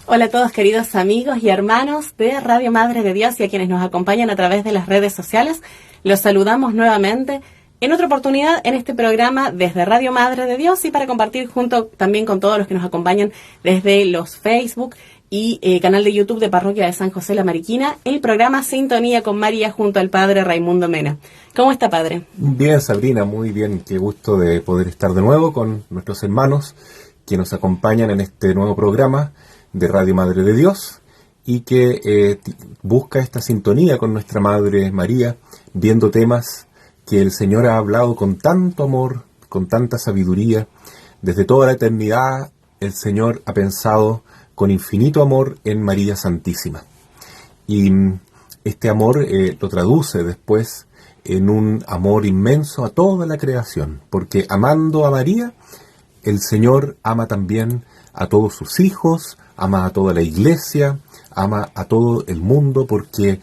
Hola a todos queridos amigos y hermanos de Radio Madre de Dios y a quienes nos acompañan a través de las redes sociales. Los saludamos nuevamente en otra oportunidad en este programa desde Radio Madre de Dios y para compartir junto también con todos los que nos acompañan desde los Facebook y canal de YouTube de Parroquia de San José La Mariquina, el programa Sintonía con María junto al Padre Raimundo Mena. ¿Cómo está, Padre? Bien, Sabrina, muy bien. Qué gusto de poder estar de nuevo con nuestros hermanos que nos acompañan en este nuevo programa de Radio Madre de Dios y que busca esta sintonía con nuestra Madre María, viendo temas que el Señor ha hablado con tanto amor, con tanta sabiduría. Desde toda la eternidad el Señor ha pensado con infinito amor en María Santísima. Y este amor lo traduce después en un amor inmenso a toda la creación, porque amando a María, el Señor ama también a todos sus hijos, ama a toda la iglesia, ama a todo el mundo, porque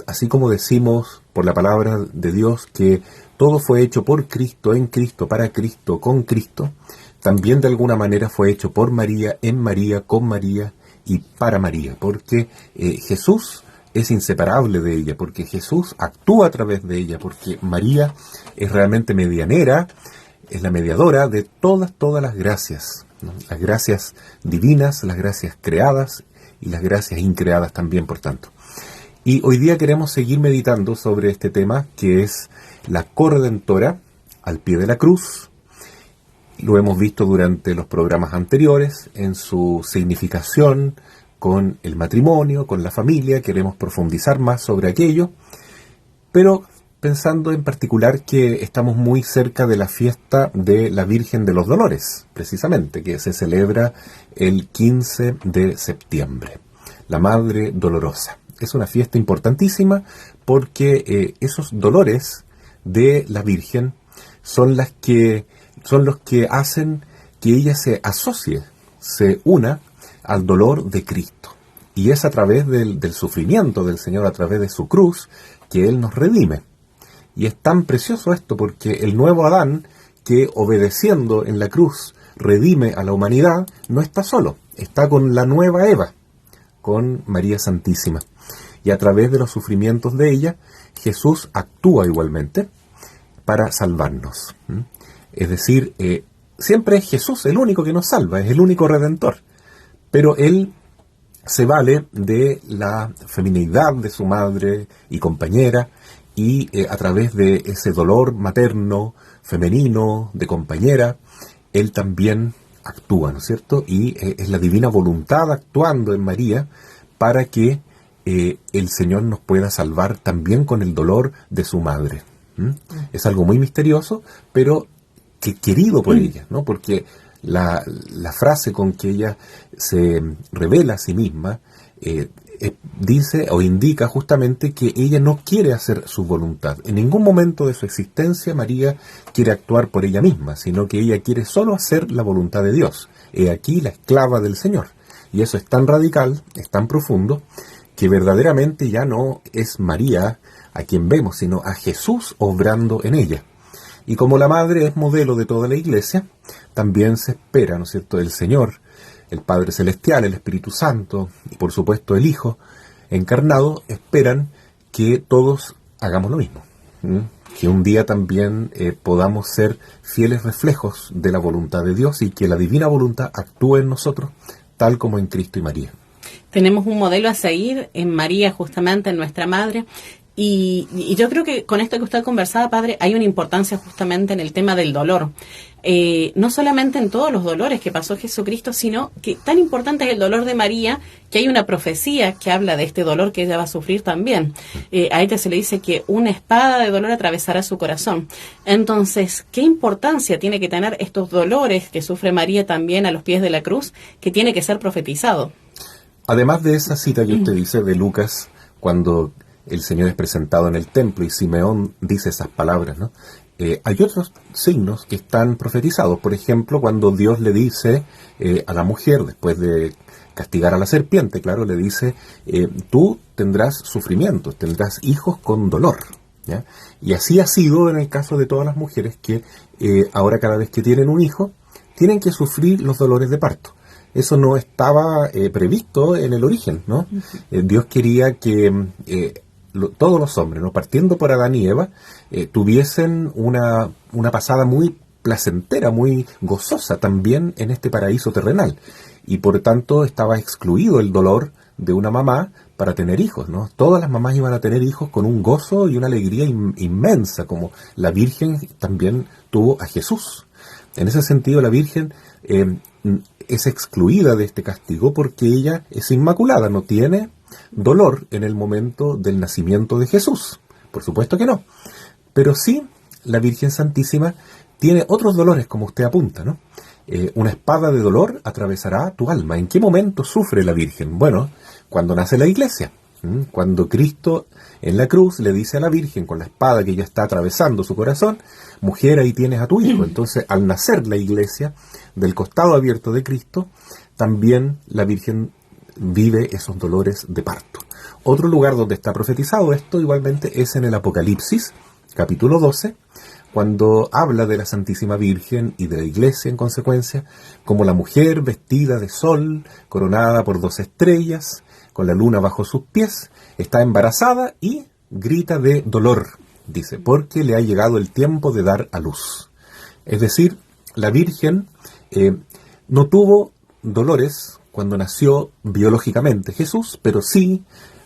así como decimos por la palabra de Dios que todo fue hecho por Cristo, en Cristo, para Cristo, con Cristo, también de alguna manera fue hecho por María, en María, con María y para María, porque Jesús es inseparable de ella, porque Jesús actúa a través de ella, porque María es realmente medianera, es la mediadora de todas las gracias, ¿no? Las gracias divinas, las gracias creadas y las gracias increadas también, por tanto. Y hoy día queremos seguir meditando sobre este tema que es la corredentora al pie de la cruz. Lo hemos visto durante los programas anteriores en su significación con el matrimonio, con la familia. Queremos profundizar más sobre aquello, pero pensando en particular que estamos muy cerca de la fiesta de la Virgen de los Dolores, precisamente, que se celebra el 15 de septiembre, la Madre Dolorosa. Es una fiesta importantísima porque esos dolores de la Virgen son los que hacen que ella se asocie, se una al dolor de Cristo. Y es a través del sufrimiento del Señor, a través de su cruz, que Él nos redime. Y es tan precioso esto porque el nuevo Adán, que obedeciendo en la cruz redime a la humanidad, no está solo, está con la nueva Eva, con María Santísima. Y a través de los sufrimientos de ella, Jesús actúa igualmente para salvarnos. Es decir, siempre es Jesús el único que nos salva, es el único redentor. Pero Él se vale de la feminidad de su madre y compañera, y a través de ese dolor materno, femenino, de compañera, Él también actúa, ¿no es cierto? Y es la divina voluntad actuando en María para que el Señor nos pueda salvar también con el dolor de su madre. Es algo muy misterioso, pero que querido por ella, ¿no? Porque la frase con que ella se revela a sí misma dice o indica justamente que ella no quiere hacer su voluntad. En ningún momento de su existencia María quiere actuar por ella misma, sino que ella quiere solo hacer la voluntad de Dios. He aquí la esclava del Señor. Y eso es tan radical, es tan profundo, que verdaderamente ya no es María a quien vemos, sino a Jesús obrando en ella. Y como la Madre es modelo de toda la Iglesia, también se espera, ¿no es cierto?, el Señor, el Padre Celestial, el Espíritu Santo y por supuesto el Hijo encarnado, esperan que todos hagamos lo mismo. Que un día también podamos ser fieles reflejos de la voluntad de Dios y que la divina voluntad actúe en nosotros tal como en Cristo y María. Tenemos un modelo a seguir en María, justamente en nuestra Madre. Y yo creo que con esto que usted conversaba, Padre, hay una importancia justamente en el tema del dolor. No solamente en todos los dolores que pasó Jesucristo, sino que tan importante es el dolor de María, que hay una profecía que habla de este dolor que ella va a sufrir también. A ella se le dice que una espada de dolor atravesará su corazón. Entonces, ¿qué importancia tiene que tener estos dolores que sufre María también a los pies de la cruz, que tiene que ser profetizado? Además de esa cita que usted dice de Lucas, cuando el Señor es presentado en el templo y Simeón dice esas palabras, ¿no? Hay otros signos que están profetizados. Por ejemplo, cuando Dios le dice a la mujer, después de castigar a la serpiente, claro, le dice, tú tendrás sufrimientos, tendrás hijos con dolor, ¿ya? Y así ha sido en el caso de todas las mujeres que ahora cada vez que tienen un hijo, tienen que sufrir los dolores de parto. Eso no estaba previsto en el origen, ¿no? Dios quería que todos los hombres, ¿no?, partiendo por Adán y Eva, tuviesen una pasada muy placentera, muy gozosa también en este paraíso terrenal. Y por tanto estaba excluido el dolor de una mamá para tener hijos, ¿no? Todas las mamás iban a tener hijos con un gozo y una alegría inmensa, como la Virgen también tuvo a Jesús. En ese sentido, la Virgen es excluida de este castigo porque ella es inmaculada, no tiene dolor en el momento del nacimiento de Jesús. Por supuesto que no. Pero sí, la Virgen Santísima tiene otros dolores, como usted apunta, ¿no? Una espada de dolor atravesará tu alma. ¿En qué momento sufre la Virgen? Bueno, cuando nace la Iglesia. Cuando Cristo en la cruz le dice a la Virgen, con la espada que ya está atravesando su corazón, mujer, ahí tienes a tu hijo. Entonces, al nacer la Iglesia, del costado abierto de Cristo, también la Virgen vive esos dolores de parto. Otro lugar donde está profetizado esto igualmente es en el Apocalipsis, capítulo 12, cuando habla de la Santísima Virgen y de la Iglesia en consecuencia, como la mujer vestida de sol, coronada por 2 estrellas, con la luna bajo sus pies, está embarazada y grita de dolor, dice, porque le ha llegado el tiempo de dar a luz. Es decir, la Virgen no tuvo dolores cuando nació biológicamente Jesús, pero sí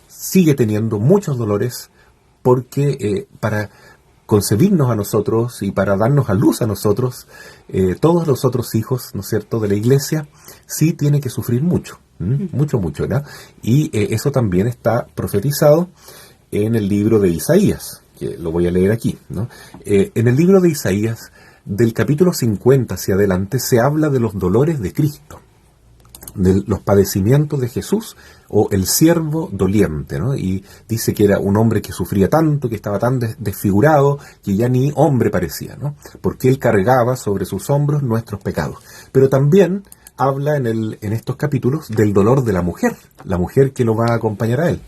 sigue teniendo muchos dolores porque para concebirnos a nosotros y para darnos a luz a nosotros, todos los otros hijos, ¿no es cierto?, de la Iglesia, sí tiene que sufrir mucho, mucho, ¿no? Y eso también está profetizado en el libro de Isaías, que lo voy a leer aquí, ¿no? En el libro de Isaías, del capítulo 50 hacia adelante, se habla de los dolores de Cristo, de los padecimientos de Jesús, o el siervo doliente, ¿no? Y dice que era un hombre que sufría tanto, que estaba tan desfigurado, que ya ni hombre parecía, ¿no? Porque él cargaba sobre sus hombros nuestros pecados. Pero también habla en estos capítulos del dolor de la mujer que lo va a acompañar a él,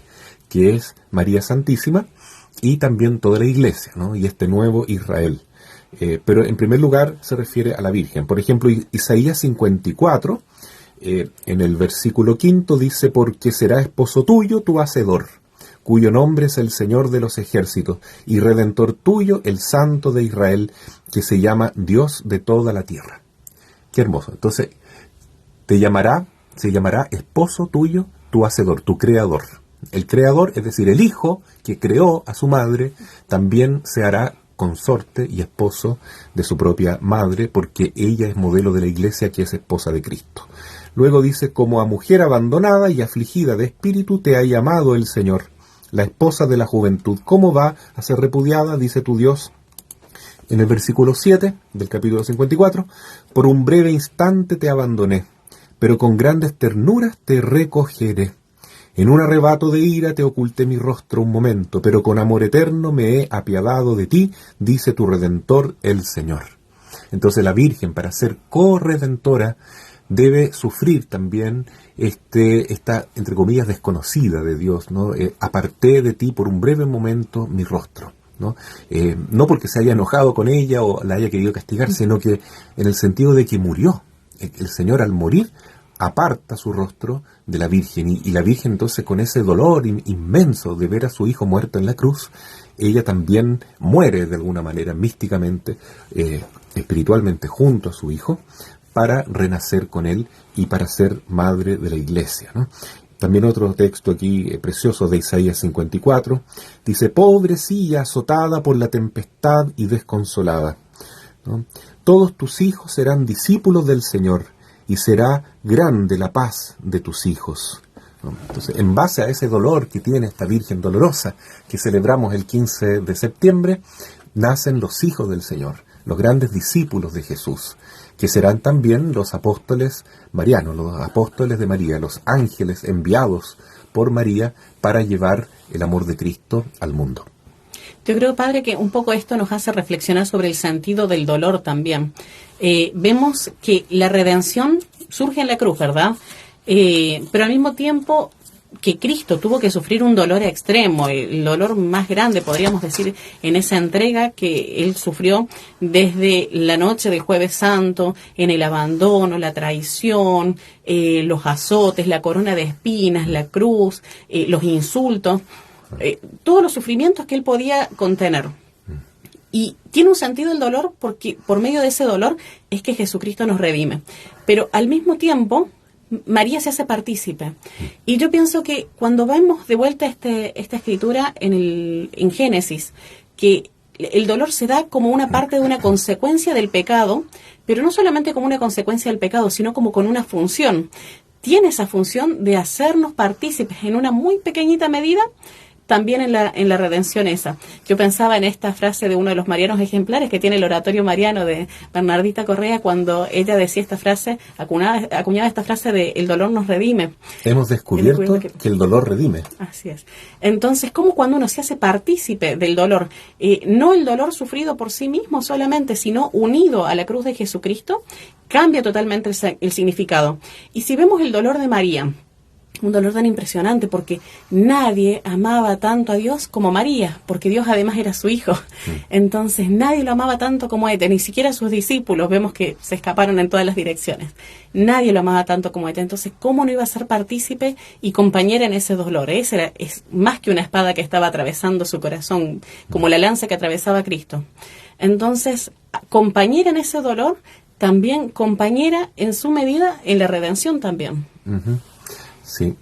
que es María Santísima, y también toda la Iglesia, ¿no? Y este nuevo Israel. Pero en primer lugar se refiere a la Virgen. Por ejemplo, Isaías 54, en el versículo 5 dice, porque será esposo tuyo tu Hacedor, cuyo nombre es el Señor de los ejércitos, y Redentor tuyo, el Santo de Israel, que se llama Dios de toda la tierra. Qué hermoso. Entonces, se llamará esposo tuyo tu Hacedor, tu Creador. El Creador, es decir, el Hijo que creó a su madre, también se hará consorte y esposo de su propia madre, porque ella es modelo de la Iglesia, que es esposa de Cristo. Luego dice, como a mujer abandonada y afligida de espíritu te ha llamado el Señor, la esposa de la juventud. ¿Cómo va a ser repudiada? Dice tu Dios en el versículo 7 del capítulo 54, por un breve instante te abandoné, pero con grandes ternuras te recogeré. En un arrebato de ira te oculté mi rostro un momento, pero con amor eterno me he apiadado de ti, dice tu Redentor el Señor. Entonces la Virgen, para ser corredentora, debe sufrir también esta, entre comillas, desconocida de Dios, ¿no? Aparté de ti por un breve momento mi rostro, ¿no? No porque se haya enojado con ella o la haya querido castigar, sino que en el sentido de que murió. El Señor, al morir, aparta su rostro de la Virgen, y la Virgen entonces, con ese dolor inmenso de ver a su hijo muerto en la cruz, ella también muere de alguna manera místicamente, espiritualmente, junto a su hijo, para renacer con él y para ser madre de la Iglesia, ¿no? También otro texto aquí precioso de Isaías 54, dice, pobrecilla azotada por la tempestad y desconsolada, ¿no? Todos tus hijos serán discípulos del Señor, y será grande la paz de tus hijos, ¿no? Entonces, en base a ese dolor que tiene esta Virgen dolorosa, que celebramos el 15 de septiembre, nacen los hijos del Señor, los grandes discípulos de Jesús, que serán también los apóstoles marianos, los apóstoles de María, los ángeles enviados por María para llevar el amor de Cristo al mundo. Yo creo, Padre, que un poco esto nos hace reflexionar sobre el sentido del dolor también. Vemos que la redención surge en la cruz, ¿verdad? Pero al mismo tiempo que Cristo tuvo que sufrir un dolor extremo, el dolor más grande, podríamos decir, en esa entrega que Él sufrió desde la noche del Jueves Santo, en el abandono, la traición, los azotes, la corona de espinas, la cruz, los insultos, todos los sufrimientos que Él podía contener. Y tiene un sentido el dolor porque por medio de ese dolor es que Jesucristo nos redime. Pero al mismo tiempo, María se hace partícipe. Y yo pienso que cuando vemos de vuelta esta escritura en Génesis, que el dolor se da como una parte de una consecuencia del pecado, pero no solamente como una consecuencia del pecado, sino como con una función. Tiene esa función de hacernos partícipes en una muy pequeñita medida también en la redención esa. Yo pensaba en esta frase de uno de los marianos ejemplares que tiene el oratorio mariano de Bernardita Correa, cuando ella decía esta frase, acuñaba esta frase de el dolor nos redime. Hemos descubierto que el dolor redime. Así es. Entonces, como cuando uno se hace partícipe del dolor, no el dolor sufrido por sí mismo solamente, sino unido a la cruz de Jesucristo, cambia totalmente el significado. Y si vemos el dolor de María, un dolor tan impresionante porque nadie amaba tanto a Dios como María, porque Dios además era su hijo. Entonces nadie lo amaba tanto como ella, ni siquiera sus discípulos, vemos que se escaparon en todas las direcciones. Nadie lo amaba tanto como ella. Entonces, ¿cómo no iba a ser partícipe y compañera en ese dolor? Es más que una espada que estaba atravesando su corazón, como la lanza que atravesaba a Cristo. Entonces, compañera en ese dolor, también compañera en su medida en la redención también. Sí,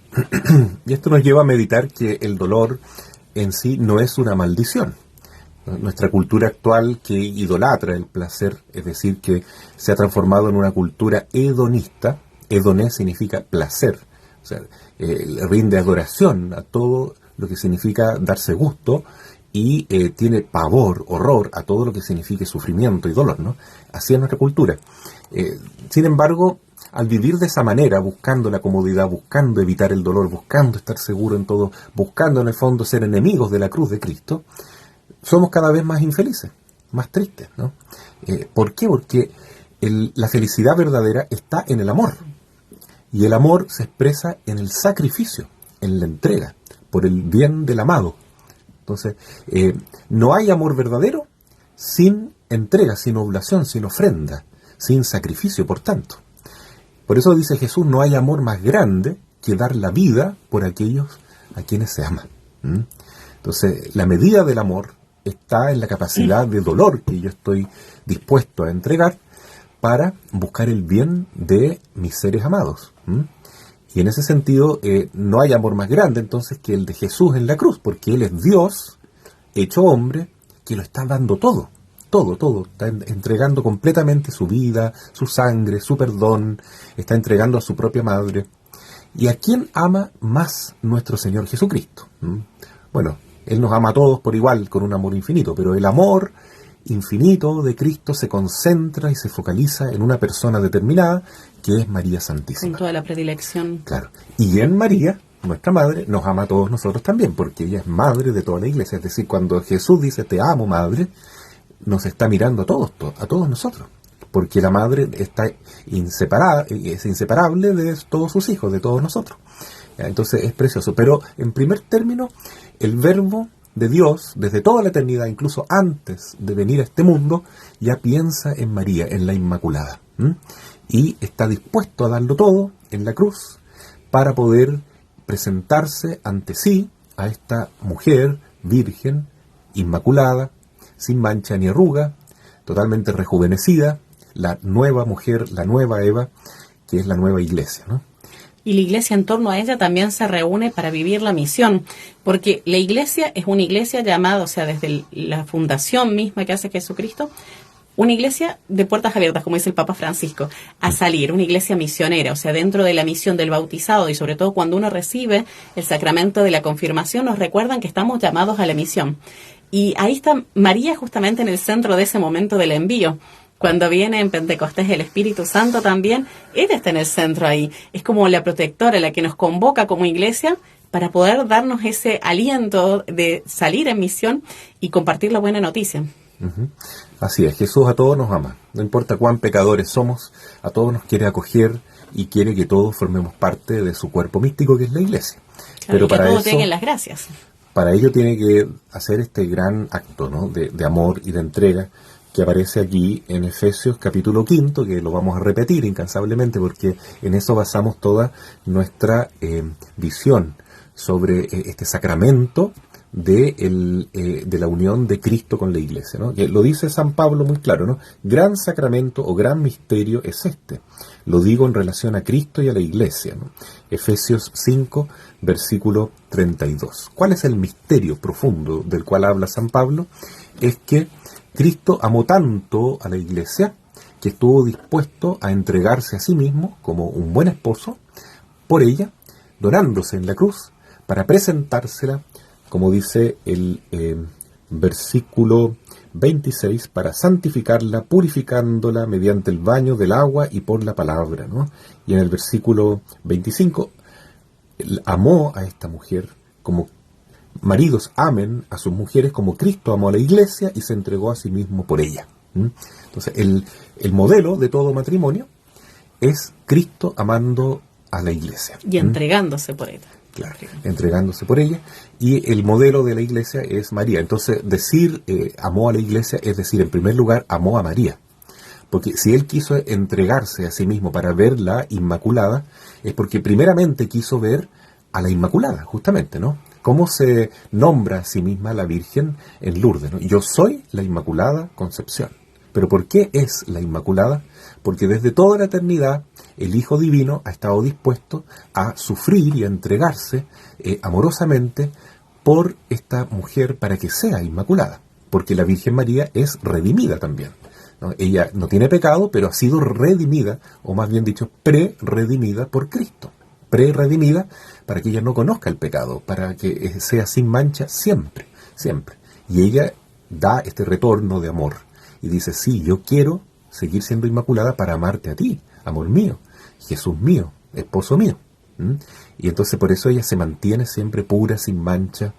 y esto nos lleva a meditar que el dolor en sí no es una maldición. Nuestra cultura actual que idolatra el placer, es decir, que se ha transformado en una cultura hedonista. Hedonés significa placer, o sea, rinde adoración a todo lo que significa darse gusto y tiene pavor, horror a todo lo que signifique sufrimiento y dolor, ¿no? Así es nuestra cultura. Sin embargo, al vivir de esa manera, buscando la comodidad, buscando evitar el dolor, buscando estar seguro en todo, buscando en el fondo ser enemigos de la cruz de Cristo, somos cada vez más infelices, más tristes, ¿no? ¿Por qué? Porque la felicidad verdadera está en el amor. Y el amor se expresa en el sacrificio, en la entrega, por el bien del amado. Entonces, no hay amor verdadero sin entrega, sin oblación, sin ofrenda, sin sacrificio, por tanto. Por eso dice Jesús, no hay amor más grande que dar la vida por aquellos a quienes se ama. Entonces, la medida del amor está en la capacidad de dolor que yo estoy dispuesto a entregar para buscar el bien de mis seres amados. Y en ese sentido, no hay amor más grande entonces que el de Jesús en la cruz, porque Él es Dios, hecho hombre, que lo está dando todo. Todo, está entregando completamente su vida, su sangre, su perdón, está entregando a su propia madre. ¿Y a quién ama más nuestro Señor Jesucristo? Bueno, Él nos ama a todos por igual, con un amor infinito, pero el amor infinito de Cristo se concentra y se focaliza en una persona determinada, que es María Santísima. Con toda la predilección. Claro. Y en María, nuestra madre, nos ama a todos nosotros también, porque ella es madre de toda la iglesia. Es decir, cuando Jesús dice, te amo, madre, nos está mirando a todos nosotros, porque la madre es inseparable de todos sus hijos, de todos nosotros. Entonces es precioso. Pero en primer término, el verbo de Dios, desde toda la eternidad, incluso antes de venir a este mundo, ya piensa en María, en la Inmaculada, y está dispuesto a darlo todo en la cruz para poder presentarse ante sí a esta mujer virgen, inmaculada, sin mancha ni arruga, totalmente rejuvenecida, la nueva mujer, la nueva Eva, que es la nueva iglesia, ¿no? Y la iglesia en torno a ella también se reúne para vivir la misión, porque la iglesia es una iglesia llamada, o sea, desde la fundación misma que hace Jesucristo, una iglesia de puertas abiertas, como dice el Papa Francisco, a salir, una iglesia misionera, o sea, dentro de la misión del bautizado y sobre todo cuando uno recibe el sacramento de la confirmación, nos recuerdan que estamos llamados a la misión. Y ahí está María justamente en el centro de ese momento del envío. Cuando viene en Pentecostés el Espíritu Santo también, ella está en el centro ahí. Es como la protectora, la que nos convoca como iglesia para poder darnos ese aliento de salir en misión y compartir la buena noticia. Así es, Jesús a todos nos ama. No importa cuán pecadores somos, a todos nos quiere acoger y quiere que todos formemos parte de su cuerpo místico, que es la Iglesia. Claro, pero que para todos eso, tengan las gracias. para ello tiene que hacer este gran acto, ¿no?, de amor y de entrega, que aparece aquí en Efesios capítulo 5, que lo vamos a repetir incansablemente porque en eso basamos toda nuestra visión sobre este sacramento de la unión de Cristo con la Iglesia, ¿no? Que lo dice San Pablo muy claro, ¿no? Gran sacramento o gran misterio es este. Lo digo en relación a Cristo y a la Iglesia, ¿no? Efesios 5, versículo 32. ¿Cuál es el misterio profundo del cual habla San Pablo? Es que Cristo amó tanto a la Iglesia que estuvo dispuesto a entregarse a sí mismo como un buen esposo por ella, donándose en la cruz para presentársela, como dice el versículo 26, para santificarla, purificándola mediante el baño del agua y por la palabra, ¿no? Y en el versículo 25, amó a esta mujer como maridos amen a sus mujeres como Cristo amó a la Iglesia y se entregó a sí mismo por ella. Entonces, el modelo de todo matrimonio es Cristo amando a la Iglesia. Y entregándose por ella. Claro, entregándose por ella. Y el modelo de la Iglesia es María. Entonces, decir amó a la Iglesia es decir, en primer lugar, amó a María. Porque si él quiso entregarse a sí mismo para verla inmaculada, es porque primeramente quiso ver a la Inmaculada, justamente, ¿no? ¿Cómo se nombra a sí misma la Virgen en Lourdes, ¿no? Yo soy la Inmaculada Concepción. ¿Pero por qué es la Inmaculada? Porque desde toda la eternidad el Hijo Divino ha estado dispuesto a sufrir y a entregarse amorosamente por esta mujer para que sea Inmaculada. Porque la Virgen María es redimida también, ¿no? Ella no tiene pecado, pero ha sido redimida, o más bien dicho, pre-redimida por Cristo. Pre-redimida para que ella no conozca el pecado, para que sea sin mancha siempre, siempre. Y ella da este retorno de amor y dice, sí, yo quiero seguir siendo inmaculada para amarte a ti, amor mío, Jesús mío, esposo mío. Y entonces por eso ella se mantiene siempre pura, sin mancha,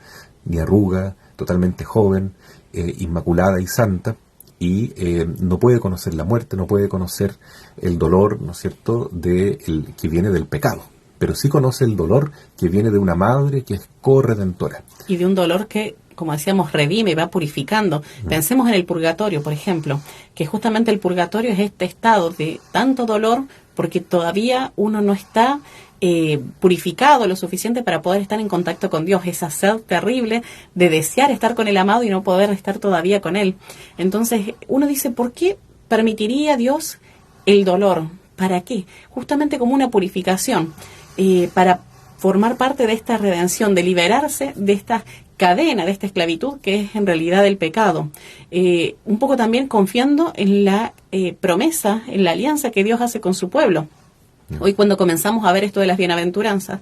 ni arruga, totalmente joven, inmaculada y santa, y no puede conocer la muerte, no puede conocer el dolor, ¿no es cierto?, que viene del pecado. Pero sí conoce el dolor que viene de una madre que es corredentora. Y de un dolor que, como decíamos, redime y va purificando. Pensemos en el purgatorio, por ejemplo, que justamente el purgatorio es este estado de tanto dolor porque todavía uno no está purificado lo suficiente para poder estar en contacto con Dios. Esa sed terrible de desear estar con el amado y no poder estar todavía con Él. Entonces uno dice, ¿por qué permitiría Dios el dolor? ¿Para qué? Justamente como una purificación. Para formar parte de esta redención, de liberarse de esta cadena, de esta esclavitud que es en realidad el pecado. Un poco también confiando en la promesa, en la alianza que Dios hace con su pueblo. Hoy cuando comenzamos a ver esto de las bienaventuranzas,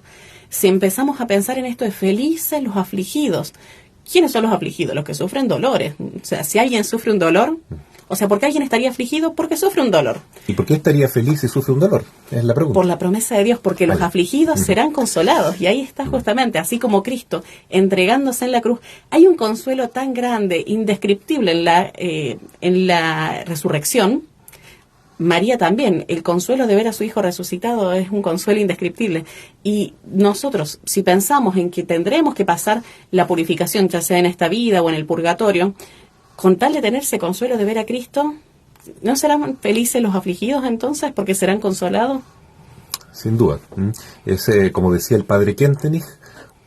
si empezamos a pensar en esto de felices los afligidos. ¿Quiénes son los afligidos? Los que sufren dolores. O sea, si alguien sufre un dolor, o sea, ¿por qué alguien estaría afligido? Porque sufre un dolor. ¿Y por qué estaría feliz si sufre un dolor? Es la pregunta. Por la promesa de Dios, porque los afligidos serán consolados. Y ahí está justamente, así como Cristo entregándose en la cruz. Hay un consuelo tan grande, indescriptible en la resurrección. María también, el consuelo de ver a su hijo resucitado es un consuelo indescriptible. Y nosotros, si pensamos en que tendremos que pasar la purificación, ya sea en esta vida o en el purgatorio, con tal de tener ese consuelo de ver a Cristo, ¿no serán felices los afligidos entonces porque serán consolados? Sin duda. Es, como decía el padre Kentenich,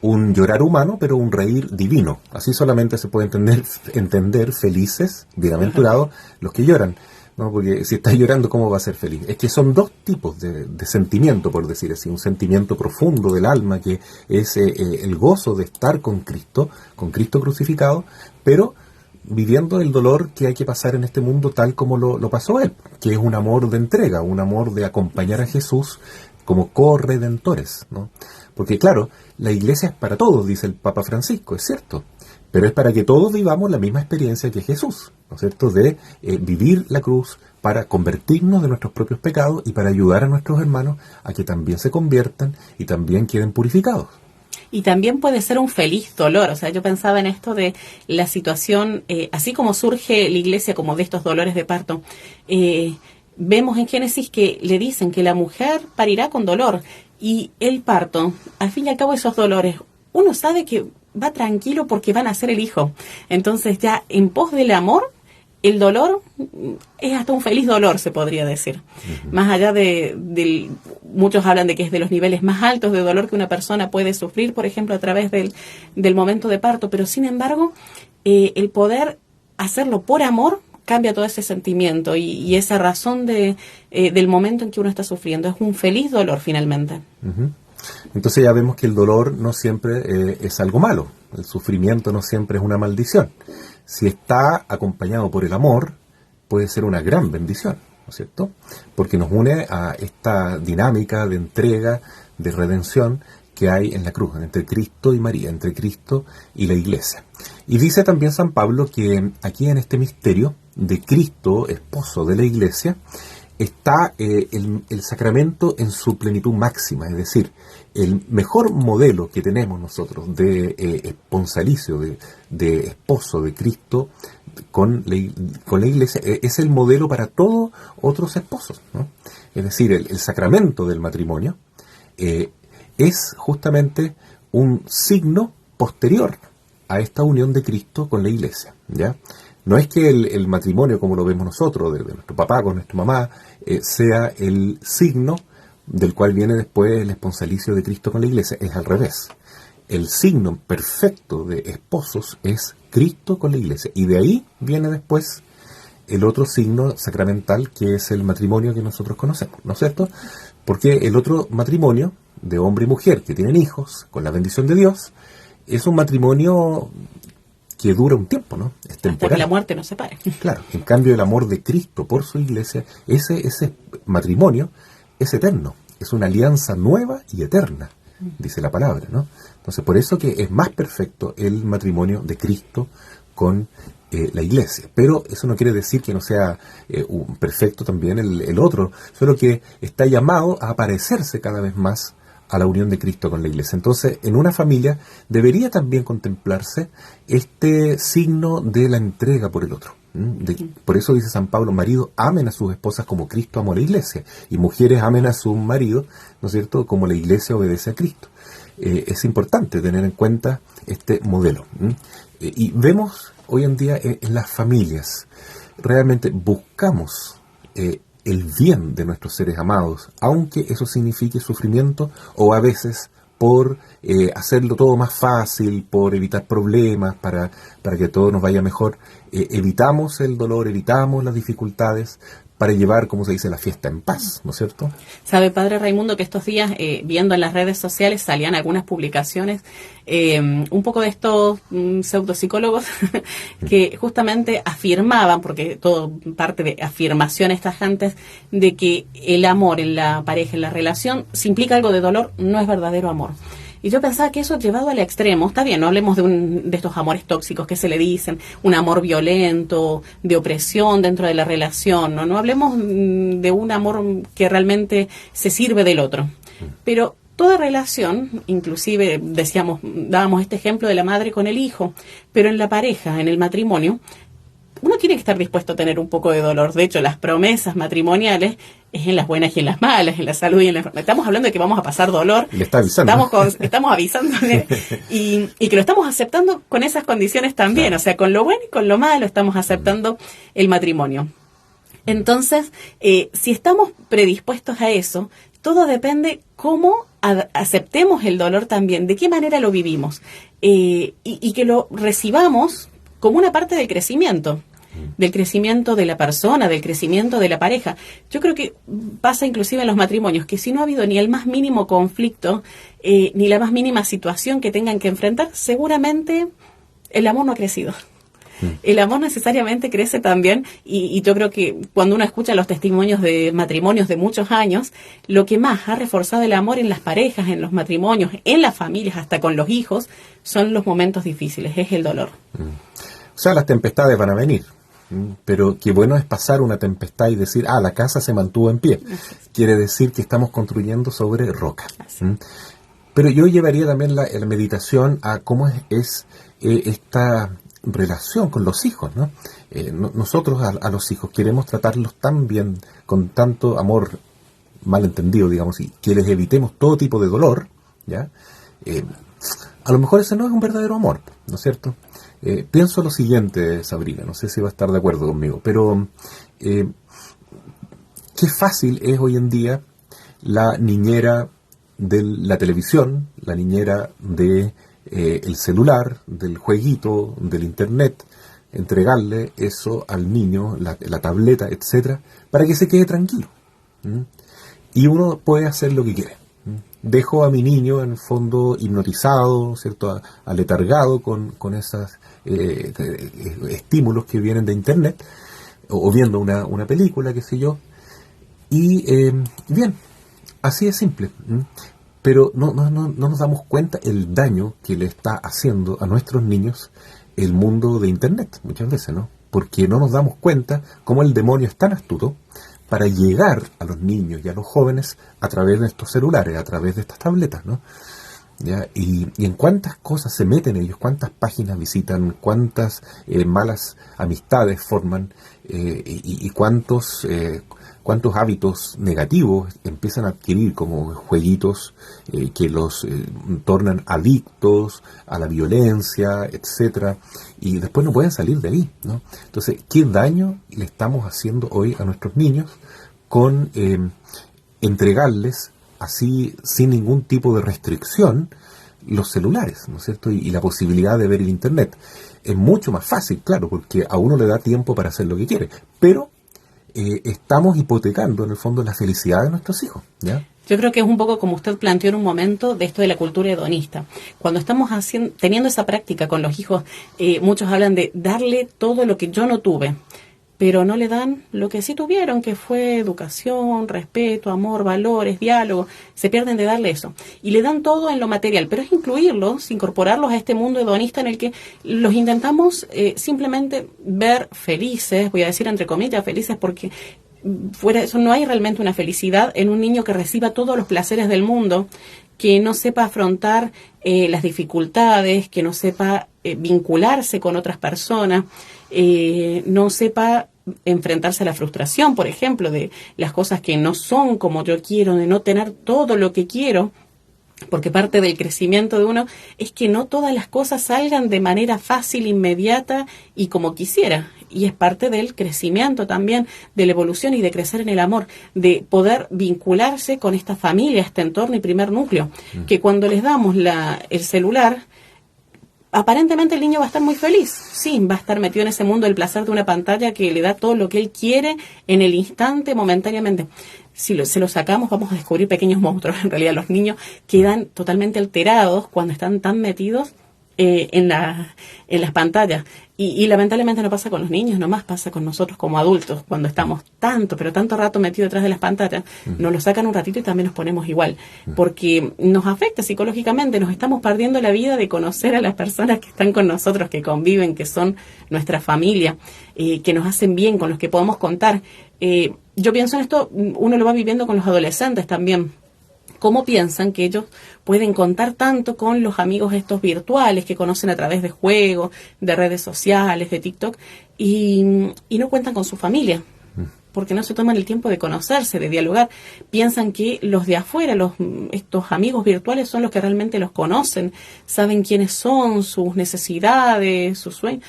un llorar humano, pero un reír divino. Así solamente se puede entender felices, bienaventurados, los que lloran. ¿No? Porque si estás llorando, ¿cómo va a ser feliz? Es que son dos tipos de sentimiento, por decir así. Un sentimiento profundo del alma, que es el gozo de estar con Cristo crucificado, pero viviendo el dolor que hay que pasar en este mundo tal como lo pasó él, que es un amor de entrega, un amor de acompañar a Jesús como corredentores, ¿no? Porque claro, la iglesia es para todos, dice el Papa Francisco, es cierto, pero es para que todos vivamos la misma experiencia que Jesús, ¿no es cierto?, de vivir la cruz para convertirnos de nuestros propios pecados y para ayudar a nuestros hermanos a que también se conviertan y también queden purificados. Y también puede ser un feliz dolor. O sea, yo pensaba en esto de la situación, así como surge la iglesia como de estos dolores de parto, vemos en Génesis que le dicen que la mujer parirá con dolor, y el parto, al fin y al cabo esos dolores, uno sabe que va tranquilo porque van a ser el hijo. Entonces ya en pos del amor, el dolor es hasta un feliz dolor, se podría decir. Uh-huh. Más allá muchos hablan de que es de los niveles más altos de dolor que una persona puede sufrir, por ejemplo, a través del momento de parto, pero sin embargo, el poder hacerlo por amor cambia todo ese sentimiento y esa razón del momento en que uno está sufriendo. Es un feliz dolor finalmente. Uh-huh. Entonces ya vemos que el dolor no siempre es algo malo, el sufrimiento no siempre es una maldición. Si está acompañado por el amor, puede ser una gran bendición, ¿no es cierto? Porque nos une a esta dinámica de entrega, de redención que hay en la cruz, entre Cristo y María, entre Cristo y la Iglesia. Y dice también San Pablo que aquí en este misterio de Cristo, esposo de la Iglesia, está el sacramento en su plenitud máxima, es decir, el mejor modelo que tenemos nosotros de esponsalicio, de esposo de Cristo con la Iglesia, es el modelo para todos otros esposos, ¿no? Es decir, el sacramento del matrimonio es justamente un signo posterior a esta unión de Cristo con la Iglesia, ¿ya? No es que el matrimonio, como lo vemos nosotros, de nuestro papá con nuestra mamá, sea el signo del cual viene después el esponsalicio de Cristo con la Iglesia. Es al revés. El signo perfecto de esposos es Cristo con la Iglesia. Y de ahí viene después el otro signo sacramental, que es el matrimonio que nosotros conocemos, ¿no es cierto? Porque el otro matrimonio de hombre y mujer que tienen hijos, con la bendición de Dios, es un matrimonio que dura un tiempo, ¿no? Es temporal. Hasta que la muerte nos separe. Claro, en cambio el amor de Cristo por su Iglesia, ese matrimonio es eterno, es una alianza nueva y eterna, dice la palabra, ¿no? Entonces por eso que es más perfecto el matrimonio de Cristo con la Iglesia. Pero eso no quiere decir que no sea perfecto también el otro, solo que está llamado a parecerse cada vez más a la unión de Cristo con la Iglesia. Entonces, en una familia debería también contemplarse este signo de la entrega por el otro. Por eso dice San Pablo, maridos amen a sus esposas como Cristo amó a la Iglesia, y mujeres amen a sus maridos, ¿no es cierto?, como la Iglesia obedece a Cristo. Es importante tener en cuenta este modelo. Y vemos hoy en día en las familias, realmente buscamos el bien de nuestros seres amados, aunque eso signifique sufrimiento, o a veces por hacerlo todo más fácil, por evitar problemas, para que todo nos vaya mejor, evitamos el dolor, evitamos las dificultades, para llevar, como se dice, la fiesta en paz, ¿no es cierto? Sabe, Padre Raimundo, que estos días, viendo en las redes sociales, salían algunas publicaciones, un poco de estos pseudopsicólogos, que justamente afirmaban, porque todo parte de afirmaciones tajantes, de que el amor en la pareja, en la relación, si implica algo de dolor, no es verdadero amor. Y yo pensaba que eso llevado al extremo, está bien, no hablemos de estos amores tóxicos que se le dicen, un amor violento, de opresión dentro de la relación, no hablemos de un amor que realmente se sirve del otro. Pero toda relación, inclusive dábamos este ejemplo de la madre con el hijo, pero en la pareja, en el matrimonio, uno tiene que estar dispuesto a tener un poco de dolor. De hecho, las promesas matrimoniales es en las buenas y en las malas, en la salud y en la enfermedad. Estamos hablando de que vamos a pasar dolor. Le está avisando. Estamos avisándole y que lo estamos aceptando con esas condiciones también. Claro. O sea, con lo bueno y con lo malo estamos aceptando el matrimonio. Entonces, si estamos predispuestos a eso, todo depende cómo aceptemos el dolor también, de qué manera lo vivimos, y que lo recibamos como una parte del crecimiento de la persona, del crecimiento de la pareja. Yo creo que pasa inclusive en los matrimonios, que si no ha habido ni el más mínimo conflicto, ni la más mínima situación que tengan que enfrentar, seguramente el amor no ha crecido. El amor necesariamente crece también, y yo creo que cuando uno escucha los testimonios de matrimonios de muchos años, lo que más ha reforzado el amor en las parejas, en los matrimonios, en las familias, hasta con los hijos, son los momentos difíciles, es el dolor. O sea, las tempestades van a venir, pero qué bueno es pasar una tempestad y decir, la casa se mantuvo en pie. Quiere decir que estamos construyendo sobre roca. Pero yo llevaría también la meditación a cómo es esta relación con los hijos, ¿no? Nosotros a los hijos queremos tratarlos tan bien, con tanto amor malentendido, digamos, y que les evitemos todo tipo de dolor, ¿ya? A lo mejor ese no es un verdadero amor, ¿no es cierto? Pienso lo siguiente, Sabrina, no sé si va a estar de acuerdo conmigo, pero qué fácil es hoy en día la niñera de la televisión, la niñera de el celular, del jueguito, del internet, entregarle eso al niño, la tableta, etcétera, para que se quede tranquilo. Y uno puede hacer lo que quiere. Dejo a mi niño en el fondo hipnotizado, ¿cierto? Aletargado con esos estímulos que vienen de internet, o viendo una película, qué sé yo. Y bien, así de simple. Pero no nos damos cuenta el daño que le está haciendo a nuestros niños el mundo de internet, muchas veces, ¿no? Porque no nos damos cuenta cómo el demonio es tan astuto para llegar a los niños y a los jóvenes a través de estos celulares, a través de estas tabletas, ¿no? ¿Ya? Y en cuántas cosas se meten ellos, cuántas páginas visitan, cuántas malas amistades forman, y cuántos hábitos negativos empiezan a adquirir, como jueguitos que los tornan adictos a la violencia, etcétera, y después no pueden salir de ahí, ¿no? Entonces, ¿qué daño le estamos haciendo hoy a nuestros niños con entregarles así, sin ningún tipo de restricción, los celulares, ¿no es cierto? Y la posibilidad de ver el internet? Es mucho más fácil, claro, porque a uno le da tiempo para hacer lo que quiere, pero estamos hipotecando en el fondo la felicidad de nuestros hijos, ¿ya? Yo creo que es un poco como usted planteó en un momento de esto de la cultura hedonista. Cuando estamos teniendo esa práctica con los hijos, muchos hablan de darle todo lo que yo no tuve, pero no le dan lo que sí tuvieron, que fue educación, respeto, amor, valores, diálogo. Se pierden de darle eso. Y le dan todo en lo material, pero es incluirlos, incorporarlos a este mundo hedonista en el que los intentamos simplemente ver felices, voy a decir entre comillas felices, porque fuera de eso no hay realmente una felicidad en un niño que reciba todos los placeres del mundo, que no sepa afrontar las dificultades, que no sepa vincularse con otras personas, no sepa enfrentarse a la frustración, por ejemplo, de las cosas que no son como yo quiero, de no tener todo lo que quiero, porque parte del crecimiento de uno es que no todas las cosas salgan de manera fácil, inmediata y como quisiera. Y es parte del crecimiento también, de la evolución y de crecer en el amor, de poder vincularse con esta familia, este entorno y primer núcleo, que cuando les damos el celular, aparentemente el niño va a estar muy feliz. Sí, va a estar metido en ese mundo del placer de una pantalla que le da todo lo que él quiere en el instante, momentáneamente. Si se lo sacamos, vamos a descubrir pequeños monstruos. En realidad los niños quedan totalmente alterados cuando están tan metidos en las pantallas. Y lamentablemente no pasa con los niños, nomás pasa con nosotros como adultos. Cuando estamos tanto rato metidos detrás de las pantallas, nos lo sacan un ratito y también nos ponemos igual. Porque nos afecta psicológicamente, nos estamos perdiendo la vida de conocer a las personas que están con nosotros, que conviven, que son nuestra familia, que nos hacen bien, con los que podemos contar. Yo pienso en esto, uno lo va viviendo con los adolescentes también. ¿Cómo piensan que ellos pueden contar tanto con los amigos estos virtuales que conocen a través de juegos, de redes sociales, de TikTok, y no cuentan con su familia? Porque no se toman el tiempo de conocerse, de dialogar. Piensan que los de afuera, estos amigos virtuales, son los que realmente los conocen, saben quiénes son, sus necesidades, sus sueños.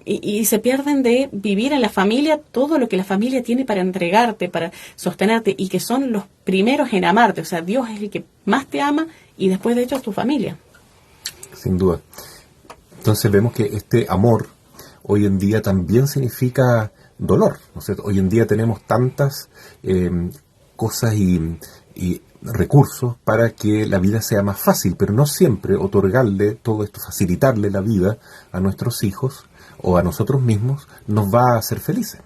Y se pierden de vivir en la familia todo lo que la familia tiene para entregarte, para sostenerte, y que son los primeros en amarte. O sea, Dios es el que más te ama y después de hecho es tu familia. Sin duda. Entonces vemos que este amor hoy en día también significa dolor, ¿no es cierto? Hoy en día tenemos tantas cosas y recursos para que la vida sea más fácil, pero no siempre otorgarle todo esto, facilitarle la vida a nuestros hijos o a nosotros mismos, nos va a hacer felices.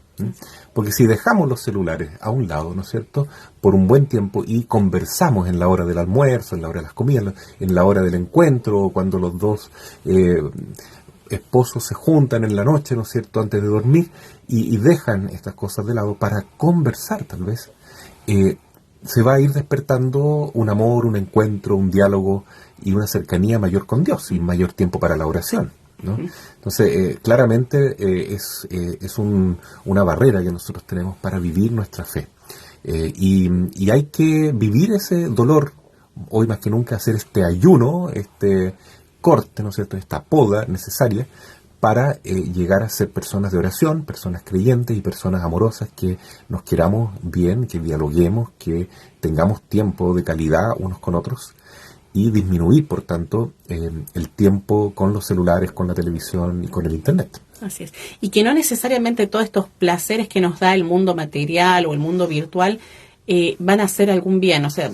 Porque si dejamos los celulares a un lado, ¿no es cierto?, por un buen tiempo y conversamos en la hora del almuerzo, en la hora de las comidas, en la hora del encuentro, cuando los dos esposos se juntan en la noche, ¿no es cierto?, antes de dormir, y dejan estas cosas de lado para conversar, tal vez, se va a ir despertando un amor, un encuentro, un diálogo y una cercanía mayor con Dios y mayor tiempo para la oración. ¿no? Entonces, claramente es una barrera que nosotros tenemos para vivir nuestra fe. Y hay que vivir ese dolor, hoy más que nunca hacer este ayuno, este corte, ¿no es cierto?, esta poda necesaria para llegar a ser personas de oración, personas creyentes y personas amorosas, que nos queramos bien, que dialoguemos, que tengamos tiempo de calidad unos con otros, y disminuir, por tanto, el tiempo con los celulares, con la televisión y con el Internet. Así es. Y que no necesariamente todos estos placeres que nos da el mundo material o el mundo virtual van a hacer algún bien. O sea,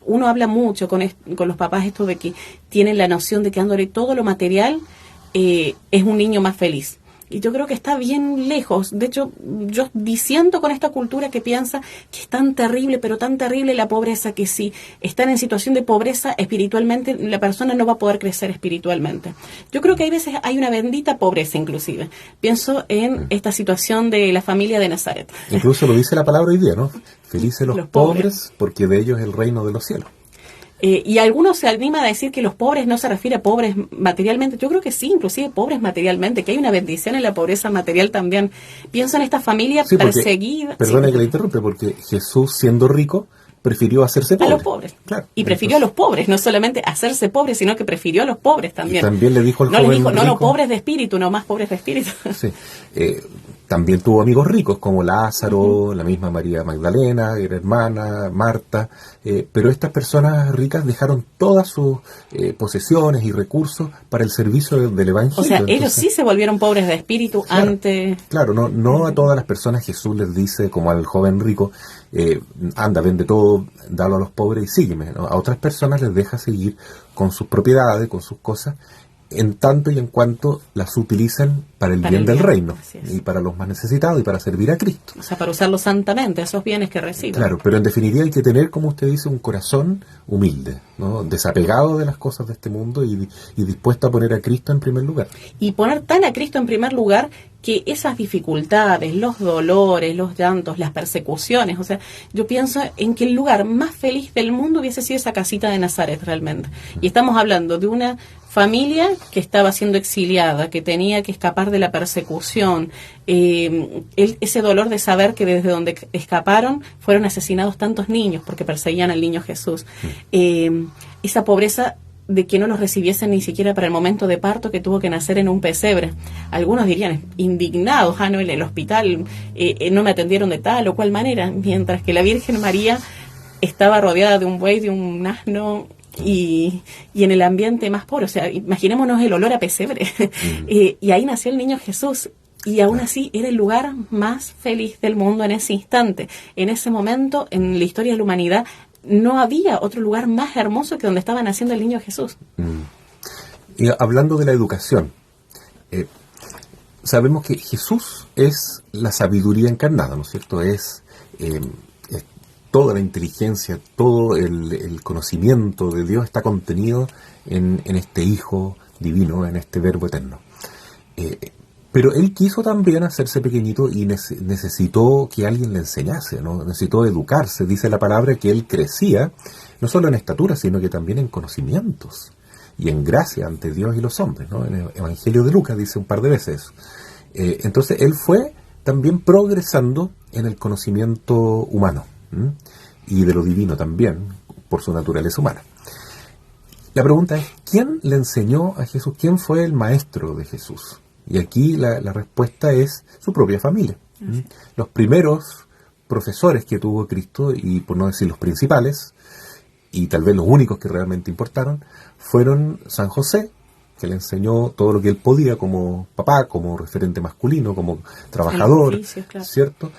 uno habla mucho con los papás esto de que tienen la noción de que dándole todo lo material es un niño más feliz. Y yo creo que está bien lejos. De hecho, yo disiento con esta cultura que piensa que es tan terrible, pero tan terrible la pobreza, que si están en situación de pobreza espiritualmente, la persona no va a poder crecer espiritualmente. Yo creo que hay veces hay una bendita pobreza inclusive. Pienso en esta situación de la familia de Nazaret. Incluso lo dice la palabra hoy día, ¿no? Felices los pobres, porque de ellos es el reino de los cielos. Y algunos se animan a decir que los pobres no se refiere a pobres materialmente. Yo creo que sí, inclusive pobres materialmente, que hay una bendición en la pobreza material también. Pienso en esta familia perseguida. Perdona que le interrumpe, porque Jesús, siendo rico, prefirió hacerse pobre. A los pobres. Claro. Y prefirió a los pobres, no solamente hacerse pobre, sino que prefirió a los pobres también. Y también le dijo al joven rico, no, pobres de espíritu, no más pobres de espíritu. Sí. También tuvo amigos ricos como Lázaro, la misma María Magdalena, era hermana, Marta, pero estas personas ricas dejaron todas sus posesiones y recursos para el servicio del Evangelio. O sea, ellos sí se volvieron pobres de espíritu antes. Claro, no a todas las personas Jesús les dice, como al joven rico, anda, vende todo, dalo a los pobres y sígueme, ¿no? A otras personas les deja seguir con sus propiedades, con sus cosas, en tanto y en cuanto las utilizan para el bien del reino y para los más necesitados y para servir a Cristo. O sea, para usarlos santamente, esos bienes que reciben. Claro, pero en definitiva hay que tener, como usted dice, un corazón humilde, ¿no? Desapegado de las cosas de este mundo y dispuesto a poner a Cristo en primer lugar. Y poner tan a Cristo en primer lugar que esas dificultades, los dolores, los llantos, las persecuciones, o sea, yo pienso en que el lugar más feliz del mundo hubiese sido esa casita de Nazaret realmente. Y estamos hablando de una familia que estaba siendo exiliada, que tenía que escapar de la persecución, ese dolor de saber que desde donde escaparon fueron asesinados tantos niños porque perseguían al niño Jesús, esa pobreza de que no los recibiesen ni siquiera para el momento de parto, que tuvo que nacer en un pesebre. Algunos dirían indignados, no, en el hospital no me atendieron de tal o cual manera, mientras que la Virgen María estaba rodeada de un buey, de un asno, y en el ambiente más pobre. O sea, imaginémonos el olor a pesebre. Y ahí nació el niño Jesús. Y aún así era el lugar más feliz del mundo en ese instante. En ese momento, en la historia de la humanidad, no había otro lugar más hermoso que donde estaba naciendo el niño Jesús. Y hablando de la educación, sabemos que Jesús es la sabiduría encarnada, ¿no es cierto? Es toda la inteligencia, todo el conocimiento de Dios está contenido en este Hijo divino, en este Verbo eterno. Pero Él quiso también hacerse pequeñito y necesitó que alguien le enseñase, ¿no? Necesitó educarse. Dice la palabra que Él crecía, no solo en estatura, sino que también en conocimientos y en gracia ante Dios y los hombres, ¿no? En el Evangelio de Lucas dice un par de veces eso. Entonces Él fue también progresando en el conocimiento humano, y de lo divino también, por su naturaleza humana. La pregunta es, ¿quién le enseñó a Jesús? ¿Quién fue el maestro de Jesús? Y aquí la respuesta es su propia familia. Los primeros profesores que tuvo Cristo, y por no decir los principales, y tal vez los únicos que realmente importaron, fueron San José, que le enseñó todo lo que él podía como papá, como referente masculino, como trabajador, claro. ¿Cierto?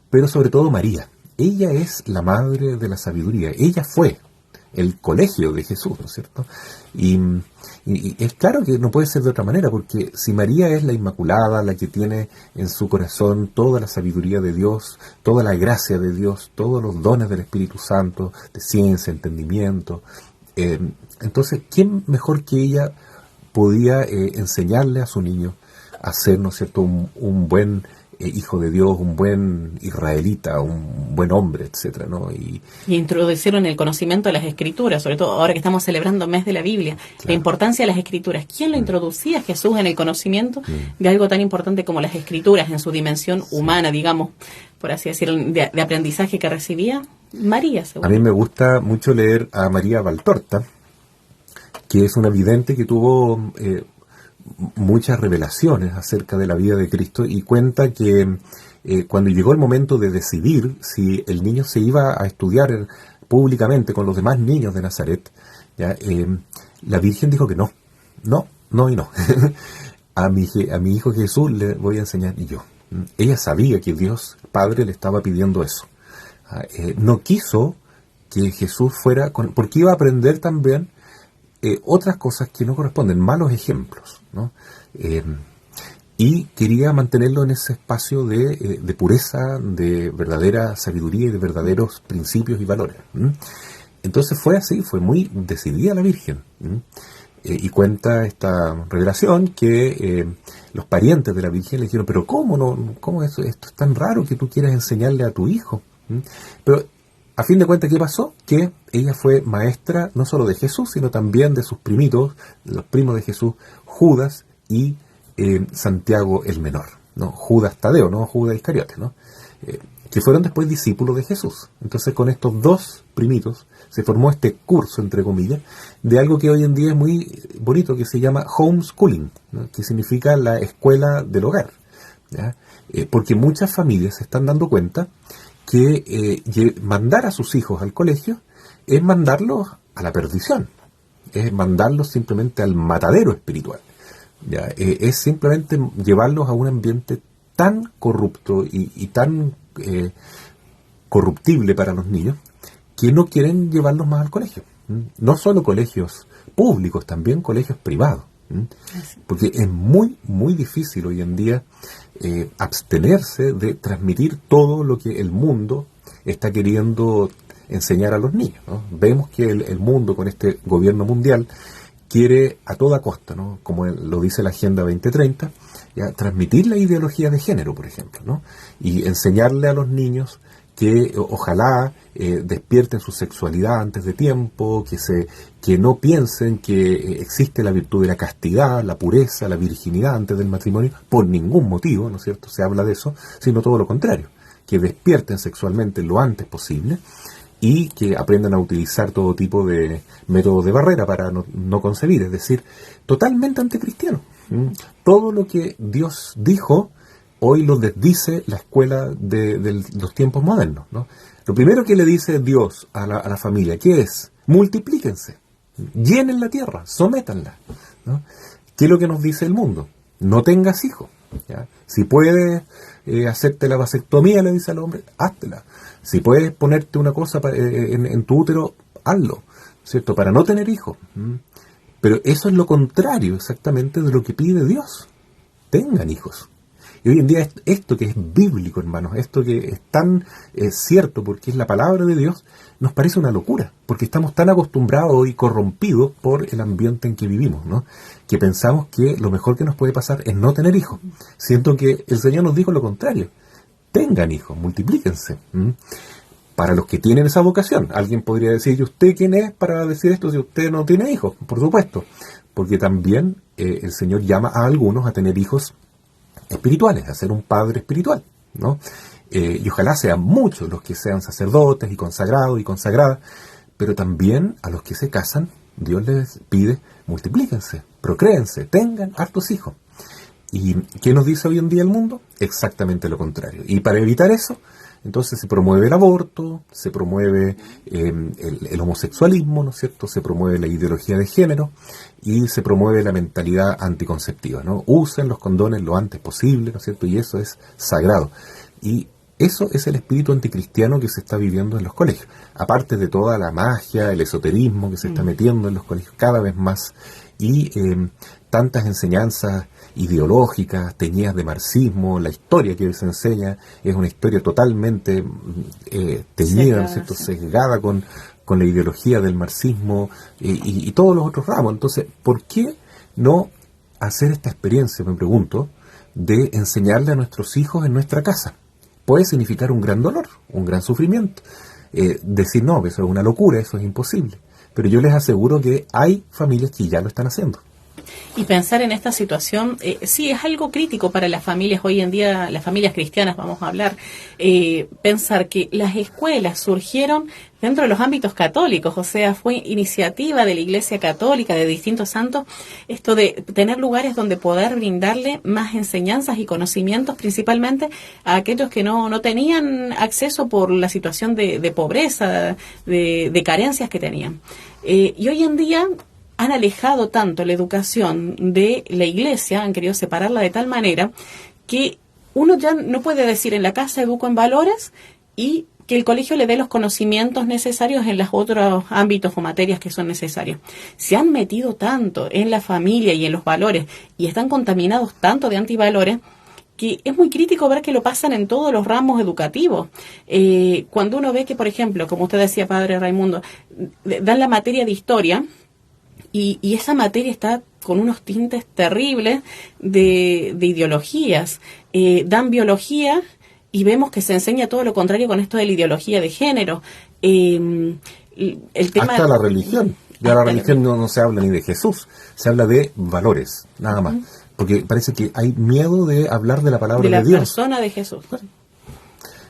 Pero sobre todo María. Ella es la madre de la sabiduría. Ella fue el colegio de Jesús, ¿no es cierto? Y es claro que no puede ser de otra manera, porque si María es la Inmaculada, la que tiene en su corazón toda la sabiduría de Dios, toda la gracia de Dios, todos los dones del Espíritu Santo, de ciencia, entendimiento, entonces, ¿quién mejor que ella podía enseñarle a su niño a ser, ¿no es cierto?, un buen hijo de Dios, un buen israelita, un buen hombre, etcétera, ¿no? Y introducieron el conocimiento de las escrituras, sobre todo ahora que estamos celebrando mes de la Biblia, claro. La importancia de las escrituras. ¿Quién lo introducía, Jesús, en el conocimiento de algo tan importante como las escrituras, en su dimensión humana, digamos, por así decirlo, de aprendizaje que recibía? María, seguro. A mí me gusta mucho leer a María Valtorta, que es una vidente que tuvo muchas revelaciones acerca de la vida de Cristo, y cuenta que cuando llegó el momento de decidir si el niño se iba a estudiar públicamente con los demás niños de Nazaret, ¿ya? La Virgen dijo que no y no. a mi hijo Jesús le voy a enseñar yo. Ella sabía que Dios Padre le estaba pidiendo eso. No quiso que Jesús fuera, porque iba a aprender también otras cosas que no corresponden, malos ejemplos, ¿no? Y quería mantenerlo en ese espacio de pureza, de verdadera sabiduría y de verdaderos principios y valores. Entonces fue así, fue muy decidida la Virgen. Y cuenta esta revelación que los parientes de la Virgen le dijeron, pero ¿cómo esto es tan raro que tú quieras enseñarle a tu hijo? Pero a fin de cuentas, ¿qué pasó? Que ella fue maestra no solo de Jesús, sino también de sus primitos, los primos de Jesús, Judas y Santiago el menor, ¿no? Judas Tadeo, no Judas Iscariote, ¿no? Que fueron después discípulos de Jesús. Entonces, con estos dos primitos se formó este curso, entre comillas, de algo que hoy en día es muy bonito, que se llama homeschooling, ¿no? Que significa la escuela del hogar, ¿ya? Porque muchas familias se están dando cuenta que mandar a sus hijos al colegio es mandarlos a la perdición, es mandarlos simplemente al matadero espiritual, ¿ya? Es simplemente llevarlos a un ambiente tan corrupto y tan corruptible para los niños, que no quieren llevarlos más al colegio. No solo colegios públicos, también colegios privados. Porque es muy, muy difícil hoy en día abstenerse de transmitir todo lo que el mundo está queriendo enseñar a los niños, ¿no? Vemos que el mundo, con este gobierno mundial, quiere a toda costa, ¿no? Como lo dice la Agenda 2030, ya, transmitir la ideología de género, por ejemplo, ¿no? Y enseñarle a los niños que ojalá despierten su sexualidad antes de tiempo, que no piensen que existe la virtud de la castidad, la pureza, la virginidad antes del matrimonio, por ningún motivo, ¿no es cierto? Se habla de eso, sino todo lo contrario, que despierten sexualmente lo antes posible y que aprendan a utilizar todo tipo de métodos de barrera para no concebir, es decir, totalmente anticristiano. Todo lo que Dios dijo hoy lo desdice la escuela de los tiempos modernos, ¿no? Lo primero que le dice Dios a la familia, ¿qué es? Multiplíquense, llenen la tierra, sométanla, ¿no? ¿Qué es lo que nos dice el mundo? No tengas hijos, ¿ya? Si puedes hacerte la vasectomía, le dice al hombre, háztela. Si puedes ponerte una cosa en tu útero, hazlo, ¿cierto? Para no tener hijos. Pero eso es lo contrario exactamente de lo que pide Dios. Tengan hijos. Y hoy en día esto que es bíblico, hermanos, esto que es tan cierto porque es la palabra de Dios, nos parece una locura, porque estamos tan acostumbrados y corrompidos por el ambiente en que vivimos, ¿no? Que pensamos que lo mejor que nos puede pasar es no tener hijos. Siento que el Señor nos dijo lo contrario. Tengan hijos, multiplíquense. Para los que tienen esa vocación. Alguien podría decir, ¿y usted quién es para decir esto si usted no tiene hijos? Por supuesto, porque también el Señor llama a algunos a tener hijos espirituales, a ser un padre espiritual, ¿no? Y ojalá sean muchos los que sean sacerdotes y consagrados y consagradas, pero también a los que se casan, Dios les pide, multiplíquense, procréense, tengan hartos hijos. ¿Y qué nos dice hoy en día el mundo? Exactamente lo contrario. Y para evitar eso, entonces se promueve el aborto, se promueve el homosexualismo, ¿no es cierto? Se promueve la ideología de género y se promueve la mentalidad anticonceptiva, ¿no? Usen los condones lo antes posible, ¿no es cierto? Y eso es sagrado. Y eso es el espíritu anticristiano que se está viviendo en los colegios. Aparte de toda la magia, el esoterismo que se está metiendo en los colegios cada vez más y tantas enseñanzas ideológicas, teñidas de marxismo, la historia que se enseña es una historia totalmente teñida, ¿no es cierto?, sesgada con la ideología del marxismo y todos los otros ramos. Entonces, ¿por qué no hacer esta experiencia, me pregunto, de enseñarle a nuestros hijos en nuestra casa. Puede significar un gran dolor, un gran sufrimiento. Decir, no, eso es una locura, eso es imposible. Pero yo les aseguro que hay familias que ya lo están haciendo. Y pensar en esta situación, sí, es algo crítico para las familias hoy en día, las familias cristianas, vamos a hablar, pensar que las escuelas surgieron dentro de los ámbitos católicos, o sea, fue iniciativa de la Iglesia Católica, de distintos santos, esto de tener lugares donde poder brindarle más enseñanzas y conocimientos, principalmente a aquellos que no tenían acceso por la situación de pobreza, de carencias que tenían. Y hoy en día han alejado tanto la educación de la iglesia, han querido separarla de tal manera que uno ya no puede decir en la casa educo en valores y que el colegio le dé los conocimientos necesarios en los otros ámbitos o materias que son necesarios. Se han metido tanto en la familia y en los valores y están contaminados tanto de antivalores que es muy crítico ver que lo pasan en todos los ramos educativos. Cuando uno ve que, por ejemplo, como usted decía, padre Raimundo, dan la materia de historia, y esa materia está con unos tintes terribles de ideologías. Dan biología y vemos que se enseña todo lo contrario con esto de la ideología de género. El tema hasta la religión. Ya la religión no se habla ni de Jesús, se habla de valores, nada más. Porque parece que hay miedo de hablar de la palabra de Dios. De la persona de Jesús.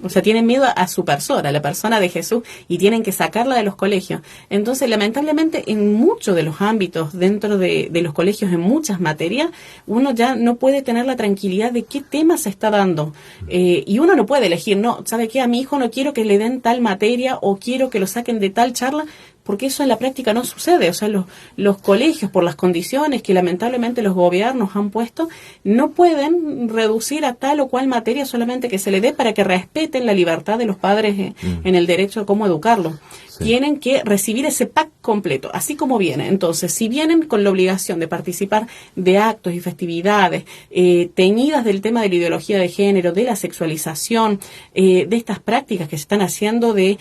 O sea, tienen miedo a su persona, a la persona de Jesús, y tienen que sacarla de los colegios. Entonces, lamentablemente, en muchos de los ámbitos, dentro de los colegios, en muchas materias, uno ya no puede tener la tranquilidad de qué tema se está dando. Y uno no puede elegir, no, ¿sabe qué? A mi hijo no quiero que le den tal materia o quiero que lo saquen de tal charla, porque eso en la práctica no sucede. O sea, los colegios, por las condiciones que lamentablemente los gobiernos han puesto, no pueden reducir a tal o cual materia solamente que se le dé para que respeten la libertad de los padres en el derecho a cómo educarlo. Sí. Tienen que recibir ese pack completo, así como viene. Entonces, si vienen con la obligación de participar de actos y festividades teñidas del tema de la ideología de género, de la sexualización, de estas prácticas que se están haciendo de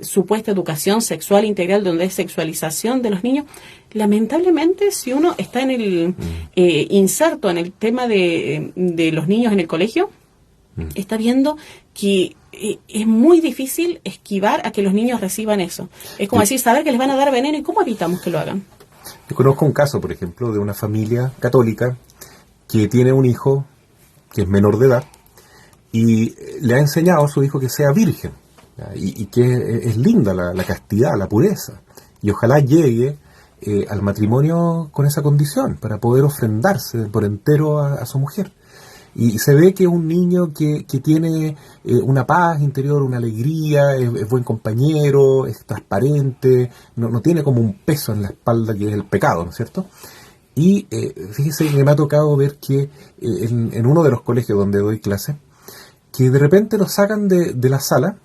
supuesta educación sexual integral, donde hay sexualización de los niños, lamentablemente, si uno está en el inserto en el tema de los niños en el colegio, está viendo que es muy difícil esquivar a que los niños reciban eso. Es como decir, saber que les van a dar veneno, ¿y cómo evitamos que lo hagan? Yo conozco un caso, por ejemplo, de una familia católica que tiene un hijo que es menor de edad y le ha enseñado a su hijo que sea virgen. Y que es linda la castidad, la pureza, y ojalá llegue al matrimonio con esa condición, para poder ofrendarse por entero a su mujer. Y se ve que es un niño que tiene una paz interior, una alegría, es buen compañero, es transparente, no tiene como un peso en la espalda que es el pecado, ¿no es cierto? Y fíjese que me ha tocado ver que en uno de los colegios donde doy clase, que de repente lo sacan de la sala,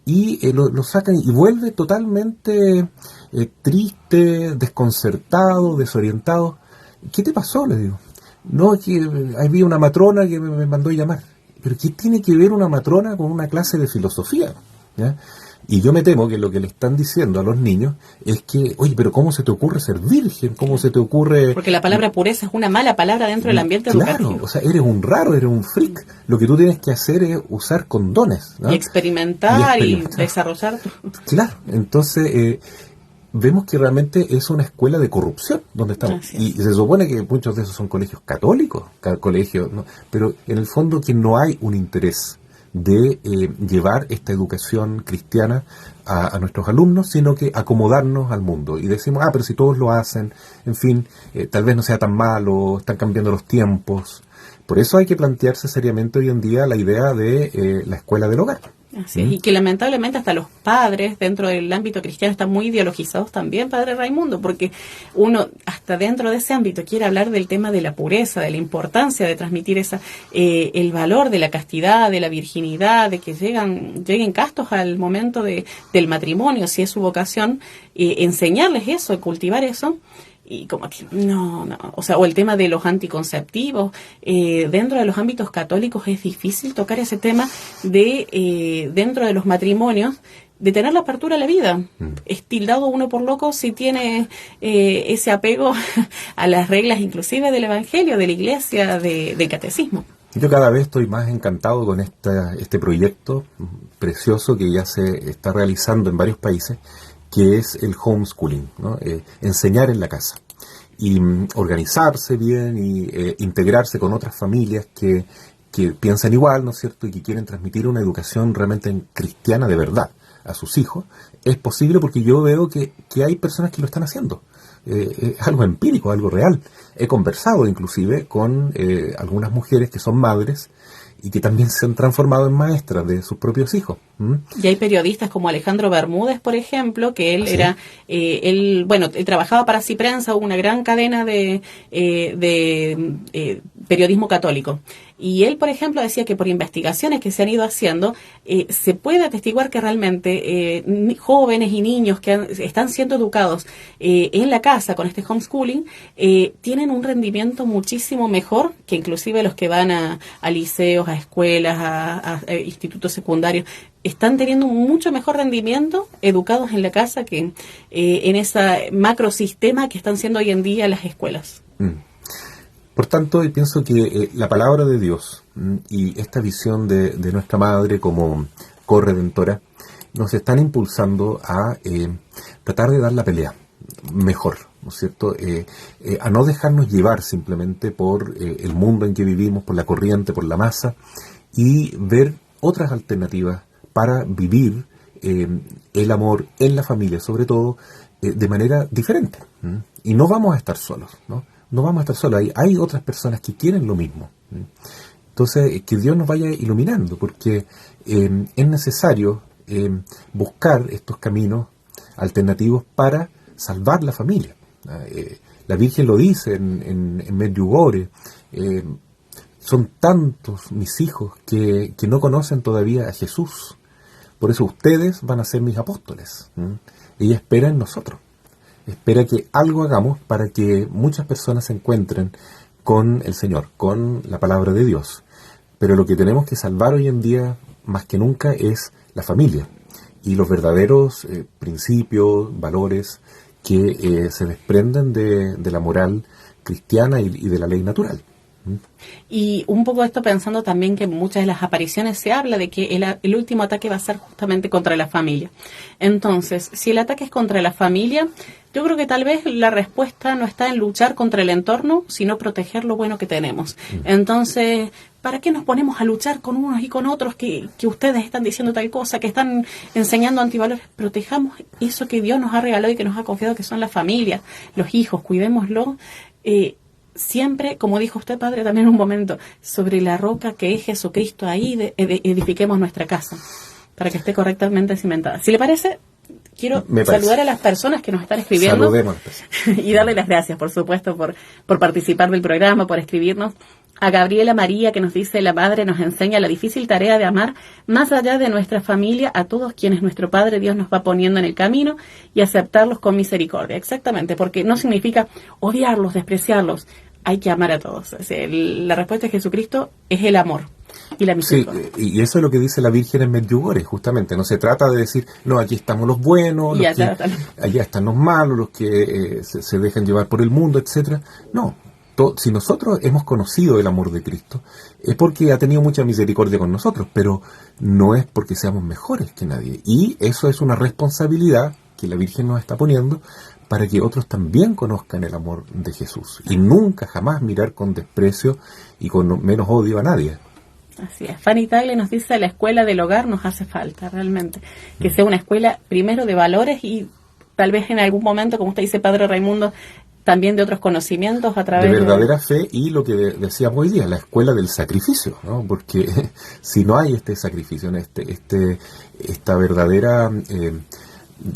y lo sacan y vuelve totalmente triste, desconcertado, desorientado. ¿Qué te pasó?, le digo. No, es que había una matrona que me mandó a llamar. ¿Pero qué tiene que ver una matrona con una clase de filosofía? ¿Ya? Y yo me temo que lo que le están diciendo a los niños es que, oye, pero ¿cómo se te ocurre ser virgen? ¿Cómo se te ocurre...? Porque la palabra pureza es una mala palabra dentro del ambiente educativo. Claro, o sea, eres un raro, eres un freak. Lo que tú tienes que hacer es usar condones, ¿no? Y experimentar y desarrollar. Claro, entonces vemos que realmente es una escuela de corrupción donde estamos. Y se supone que muchos de esos son colegios católicos, colegios, ¿no? Pero en el fondo que no hay un interés de llevar esta educación cristiana a nuestros alumnos, sino que acomodarnos al mundo. Y decimos, pero si todos lo hacen, en fin, tal vez no sea tan malo, están cambiando los tiempos. Por eso hay que plantearse seriamente hoy en día la idea de la escuela del hogar. Así es, y que lamentablemente hasta los padres dentro del ámbito cristiano están muy ideologizados también, padre Raimundo, porque uno hasta dentro de ese ámbito quiere hablar del tema de la pureza, de la importancia de transmitir el valor de la castidad, de la virginidad, de que lleguen castos al momento del matrimonio, si es su vocación, enseñarles eso, cultivar eso. Y como que no, o sea, o el tema de los anticonceptivos, dentro de los ámbitos católicos es difícil tocar ese tema de dentro de los matrimonios, de tener la apertura a la vida. Es tildado uno por loco si tiene ese apego a las reglas inclusive del Evangelio, de la Iglesia, del catecismo. Yo cada vez estoy más encantado con este proyecto precioso que ya se está realizando en varios países, que es el homeschooling, ¿no? Enseñar en la casa y organizarse bien y integrarse con otras familias que piensan igual, ¿no es cierto?, y que quieren transmitir una educación realmente cristiana de verdad a sus hijos. Es posible porque yo veo que hay personas que lo están haciendo. Es algo empírico, algo real. He conversado inclusive con algunas mujeres que son madres y que también se han transformado en maestras de sus propios hijos. Y hay periodistas como Alejandro Bermúdez, por ejemplo, que él era, él trabajaba para Ciprensa, una gran cadena de periodismo católico. Y él, por ejemplo, decía que por investigaciones que se han ido haciendo, se puede atestiguar que realmente jóvenes y niños que están siendo educados en la casa con este homeschooling, tienen un rendimiento muchísimo mejor que inclusive los que van a liceos, a escuelas, a institutos secundarios. Están teniendo un mucho mejor rendimiento educados en la casa que en ese macrosistema que están siendo hoy en día las escuelas. Por tanto, pienso que la palabra de Dios y esta visión de nuestra Madre como corredentora nos están impulsando a tratar de dar la pelea mejor, ¿no es cierto? A no dejarnos llevar simplemente por el mundo en que vivimos, por la corriente, por la masa, y ver otras alternativas para vivir el amor en la familia, sobre todo de manera diferente. Y no vamos a estar solos, ¿no? No vamos a estar solos, hay otras personas que quieren lo mismo. Entonces, que Dios nos vaya iluminando, porque es necesario buscar estos caminos alternativos para salvar la familia. La Virgen lo dice en Medjugorje, son tantos mis hijos que no conocen todavía a Jesús, por eso ustedes van a ser mis apóstoles. Ella espera en nosotros. Espera que algo hagamos para que muchas personas se encuentren con el Señor, con la palabra de Dios. Pero lo que tenemos que salvar hoy en día, más que nunca, es la familia y los verdaderos principios, valores que se desprenden de la moral cristiana y de la ley natural. Y un poco esto pensando también que en muchas de las apariciones se habla de que el último ataque va a ser justamente contra la familia. Entonces, si el ataque es contra la familia, yo creo que tal vez la respuesta no está en luchar contra el entorno, sino proteger lo bueno que tenemos. Entonces, ¿para qué nos ponemos a luchar con unos y con otros que ustedes están diciendo tal cosa, que están enseñando antivalores? Protejamos eso que Dios nos ha regalado y que nos ha confiado, que son la familia, los hijos, cuidémoslo. Siempre, como dijo usted, padre, también en un momento, sobre la roca que es Jesucristo, ahí edifiquemos nuestra casa, para que esté correctamente cimentada. Si le parece, quiero saludar a las personas que nos están escribiendo. Saludemos. Y darle las gracias, por supuesto, por participar del programa, por escribirnos. A Gabriela María, que nos dice: la Madre nos enseña la difícil tarea de amar más allá de nuestra familia a todos quienes nuestro Padre Dios nos va poniendo en el camino y aceptarlos con misericordia. Exactamente, porque no significa odiarlos, despreciarlos. Hay que amar a todos. O sea, la respuesta de Jesucristo es el amor y la misericordia. Sí, y eso es lo que dice la Virgen en Medjugorje, justamente. No se trata de decir, no, aquí estamos los buenos, allá están los malos, los que se dejan llevar por el mundo, etcétera. No. Si nosotros hemos conocido el amor de Cristo, es porque ha tenido mucha misericordia con nosotros, pero no es porque seamos mejores que nadie. Y eso es una responsabilidad que la Virgen nos está poniendo para que otros también conozcan el amor de Jesús. Y nunca, jamás mirar con desprecio y con menos odio a nadie. Así es. Fanny Tagle nos dice: la escuela del hogar nos hace falta, realmente. Que sea una escuela, primero, de valores y tal vez en algún momento, como usted dice, Padre Raimundo, también de otros conocimientos a través de verdadera fe y lo que decíamos hoy día, la escuela del sacrificio, ¿no? Porque si no hay este sacrificio, esta verdadera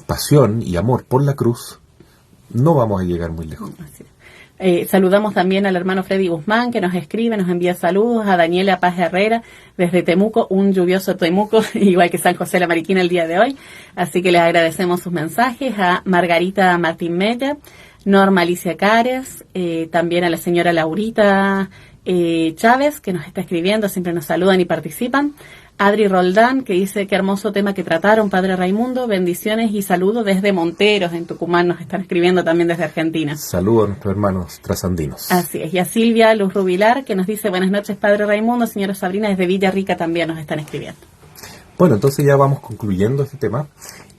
pasión y amor por la cruz, no vamos a llegar muy lejos. Saludamos también al hermano Freddy Guzmán, que nos escribe, nos envía saludos, a Daniela Paz Herrera desde Temuco, un lluvioso Temuco, igual que San José de la Mariquina el día de hoy, así que les agradecemos sus mensajes. A Margarita Martín Mella, Norma Alicia Cares, también a la señora Laurita Chávez, que nos está escribiendo, siempre nos saludan y participan, Adri Roldán, que dice: qué hermoso tema que trataron, Padre Raimundo, bendiciones y saludos desde Monteros, en Tucumán, nos están escribiendo también desde Argentina. Saludos a nuestros hermanos trasandinos. Así es, y a Silvia Luz Rubilar, que nos dice: buenas noches, Padre Raimundo, señora Sabrina, desde Villa Rica también nos están escribiendo. Bueno, entonces ya vamos concluyendo este tema,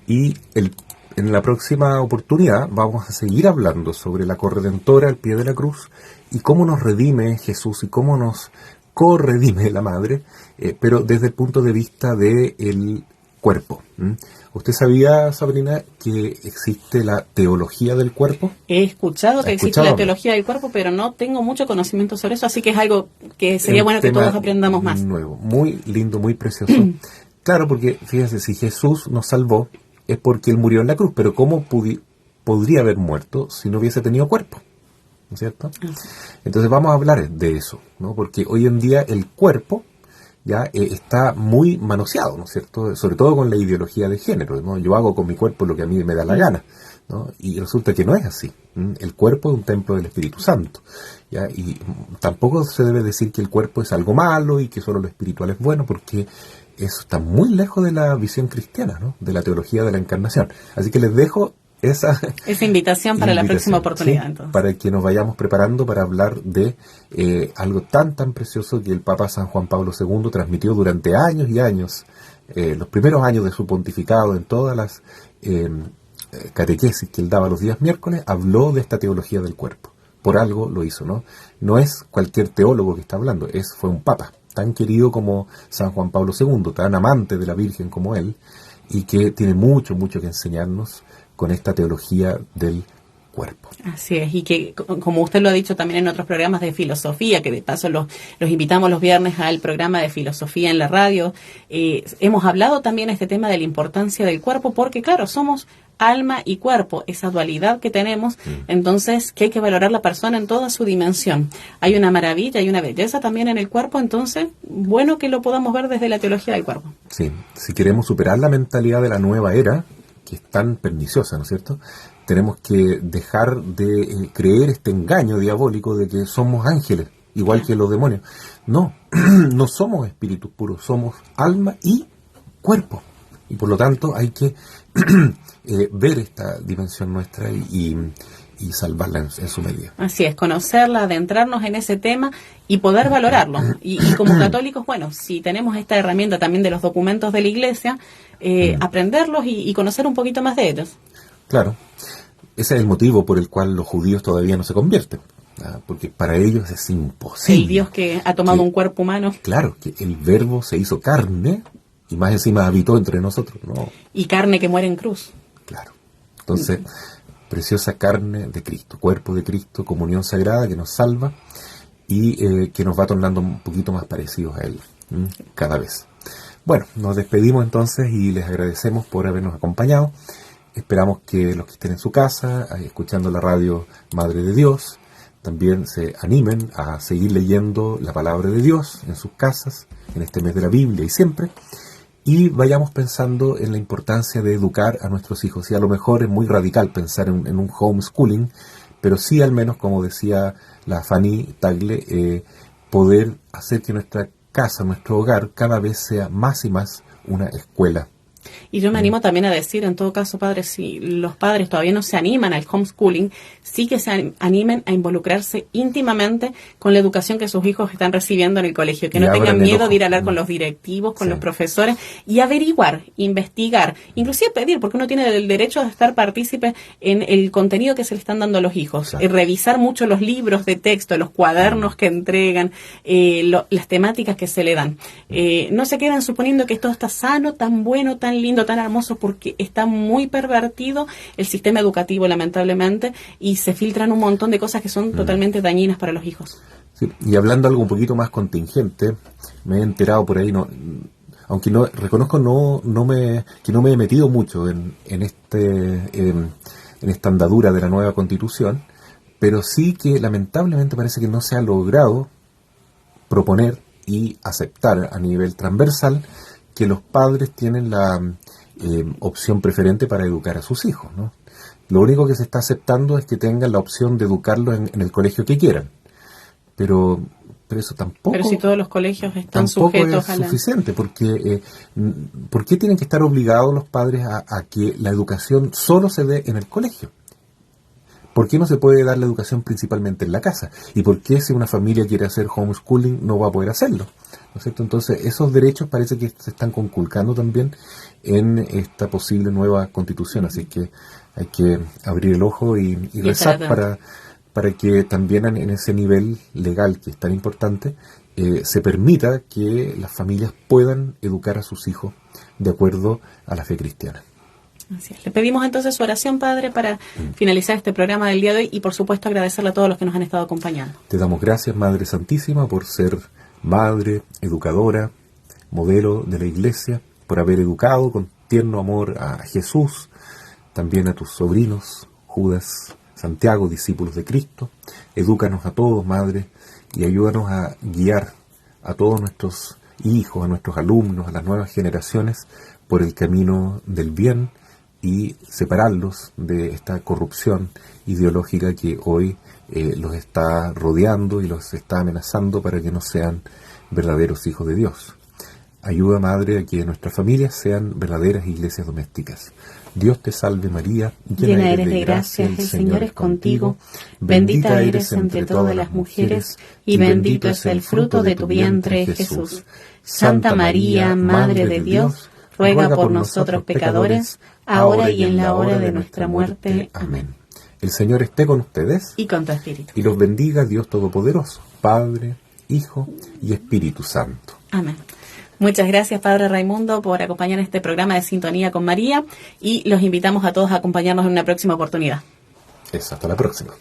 y en la próxima oportunidad vamos a seguir hablando sobre la corredentora al pie de la cruz, y cómo nos redime Jesús y cómo nos corredime la Madre, pero desde el punto de vista del cuerpo. ¿Usted sabía, Sabrina, que existe la teología del cuerpo? He escuchado que existe la teología del cuerpo, pero no tengo mucho conocimiento sobre eso, así que es algo que sería bueno que todos aprendamos más. Nuevo, muy lindo, muy precioso. Claro, porque fíjense, si Jesús nos salvó es porque Él murió en la cruz, pero ¿cómo podría haber muerto si no hubiese tenido cuerpo? ¿No es cierto? Entonces vamos a hablar de eso, ¿no? Porque hoy en día el cuerpo ya está muy manoseado, ¿no es cierto? Sobre todo con la ideología de género, ¿no? Yo hago con mi cuerpo lo que a mí me da la gana, ¿no? Y resulta que no es así. El cuerpo es un templo del Espíritu Santo, ¿ya? Y tampoco se debe decir que el cuerpo es algo malo y que solo lo espiritual es bueno, porque eso está muy lejos de la visión cristiana, ¿no? De la teología de la encarnación. Así que les dejo esa invitación para la próxima oportunidad, ¿sí? Entonces. Para que nos vayamos preparando para hablar de algo tan precioso que el Papa San Juan Pablo II transmitió durante años y años, los primeros años de su pontificado, en todas las catequesis que él daba los días miércoles, habló de esta teología del cuerpo. Por algo lo hizo, ¿no? No es cualquier teólogo que está hablando, fue un Papa tan querido como San Juan Pablo II, tan amante de la Virgen como él, y que tiene mucho que enseñarnos con esta teología del cuerpo. Así es, y que como usted lo ha dicho también en otros programas de filosofía, que de paso los invitamos los viernes al programa de filosofía en la radio, hemos hablado también este tema de la importancia del cuerpo, porque claro, somos alma y cuerpo, esa dualidad que tenemos, entonces que hay que valorar la persona en toda su dimensión. Hay una maravilla, hay una belleza también en el cuerpo, entonces bueno que lo podamos ver desde la teología del cuerpo. Sí, si queremos superar la mentalidad de la nueva era, que es tan perniciosa, ¿no es cierto?, tenemos que dejar de creer este engaño diabólico de que somos ángeles, igual que los demonios. No, no somos espíritus puros, somos alma y cuerpo. Y por lo tanto hay que ver esta dimensión nuestra y salvarla en su medida. Así es, conocerla, adentrarnos en ese tema y poder valorarlo. Y como católicos, bueno, si tenemos esta herramienta también de los documentos de la Iglesia, aprenderlos y conocer un poquito más de ellos. Claro, ese es el motivo por el cual los judíos todavía no se convierten, porque para ellos es imposible. El Dios que ha tomado un cuerpo humano. Claro, que el Verbo se hizo carne y más encima habitó entre nosotros, ¿no? Y carne que muere en cruz. Claro, entonces, preciosa carne de Cristo, cuerpo de Cristo, comunión sagrada que nos salva y que nos va tornando un poquito más parecidos a Él cada vez. Bueno, nos despedimos entonces y les agradecemos por habernos acompañado. Esperamos que los que estén en su casa, escuchando la radio Madre de Dios, también se animen a seguir leyendo la palabra de Dios en sus casas, en este mes de la Biblia y siempre, y vayamos pensando en la importancia de educar a nuestros hijos. Y a lo mejor es muy radical pensar en un homeschooling, pero sí al menos, como decía la Fanny Tagle, poder hacer que nuestra casa, nuestro hogar, cada vez sea más y más una escuela. Y yo me animo también a decir, en todo caso, padres, si los padres todavía no se animan al homeschooling, sí que se animen a involucrarse íntimamente con la educación que sus hijos están recibiendo en el colegio, que no tengan miedo de ir a hablar con los directivos, con los profesores, y averiguar, investigar, inclusive pedir, porque uno tiene el derecho de estar partícipe en el contenido que se le están dando a los hijos, revisar mucho los libros de texto, los cuadernos que entregan, las temáticas que se le dan. No se quedan suponiendo que todo está sano, tan bueno, tan lindo, tan hermoso, porque está muy pervertido el sistema educativo, lamentablemente, y se filtran un montón de cosas que son totalmente dañinas para los hijos. Sí, y hablando algo un poquito más contingente, me he enterado por ahí, aunque no reconozco que no me he metido mucho en esta andadura de la nueva Constitución, pero sí que lamentablemente parece que no se ha logrado proponer y aceptar a nivel transversal que los padres tienen la opción preferente para educar a sus hijos, ¿no? Lo único que se está aceptando es que tengan la opción de educarlos en el colegio que quieran. Pero pero eso tampoco... Pero si todos los colegios están tampoco sujetos es a la... suficiente, porque ¿por qué tienen que estar obligados los padres a que la educación solo se dé en el colegio? ¿Por qué no se puede dar la educación principalmente en la casa? ¿Y por qué si una familia quiere hacer homeschooling no va a poder hacerlo? ¿No es cierto? Entonces, esos derechos parece que se están conculcando también en esta posible nueva constitución. Así que hay que abrir el ojo y rezar para que también en ese nivel legal que es tan importante se permita que las familias puedan educar a sus hijos de acuerdo a la fe cristiana. Así es. Le pedimos entonces su oración, Padre, para finalizar este programa del día de hoy y, por supuesto, agradecerle a todos los que nos han estado acompañando. Te damos gracias, Madre Santísima, por ser madre, educadora, modelo de la Iglesia, por haber educado con tierno amor a Jesús, también a tus sobrinos, Judas, Santiago, discípulos de Cristo. Edúcanos a todos, Madre, y ayúdanos a guiar a todos nuestros hijos, a nuestros alumnos, a las nuevas generaciones, por el camino del bien y separarlos de esta corrupción ideológica que hoy los está rodeando y los está amenazando para que no sean verdaderos hijos de Dios. Ayuda, Madre, a que nuestras familias sean verdaderas iglesias domésticas. Dios te salve María, llena eres de gracia, el Señor es contigo, bendita eres entre todas las mujeres, y bendito es el fruto de tu vientre, Jesús. Santa María, Madre de Dios, ruega por nosotros pecadores, ahora y en la hora de nuestra muerte. Amén. El Señor esté con ustedes y con tu espíritu. Y los bendiga Dios Todopoderoso, Padre, Hijo y Espíritu Santo. Amén. Muchas gracias, Padre Raimundo, por acompañar este programa de Sintonía con María, y los invitamos a todos a acompañarnos en una próxima oportunidad. Hasta la próxima.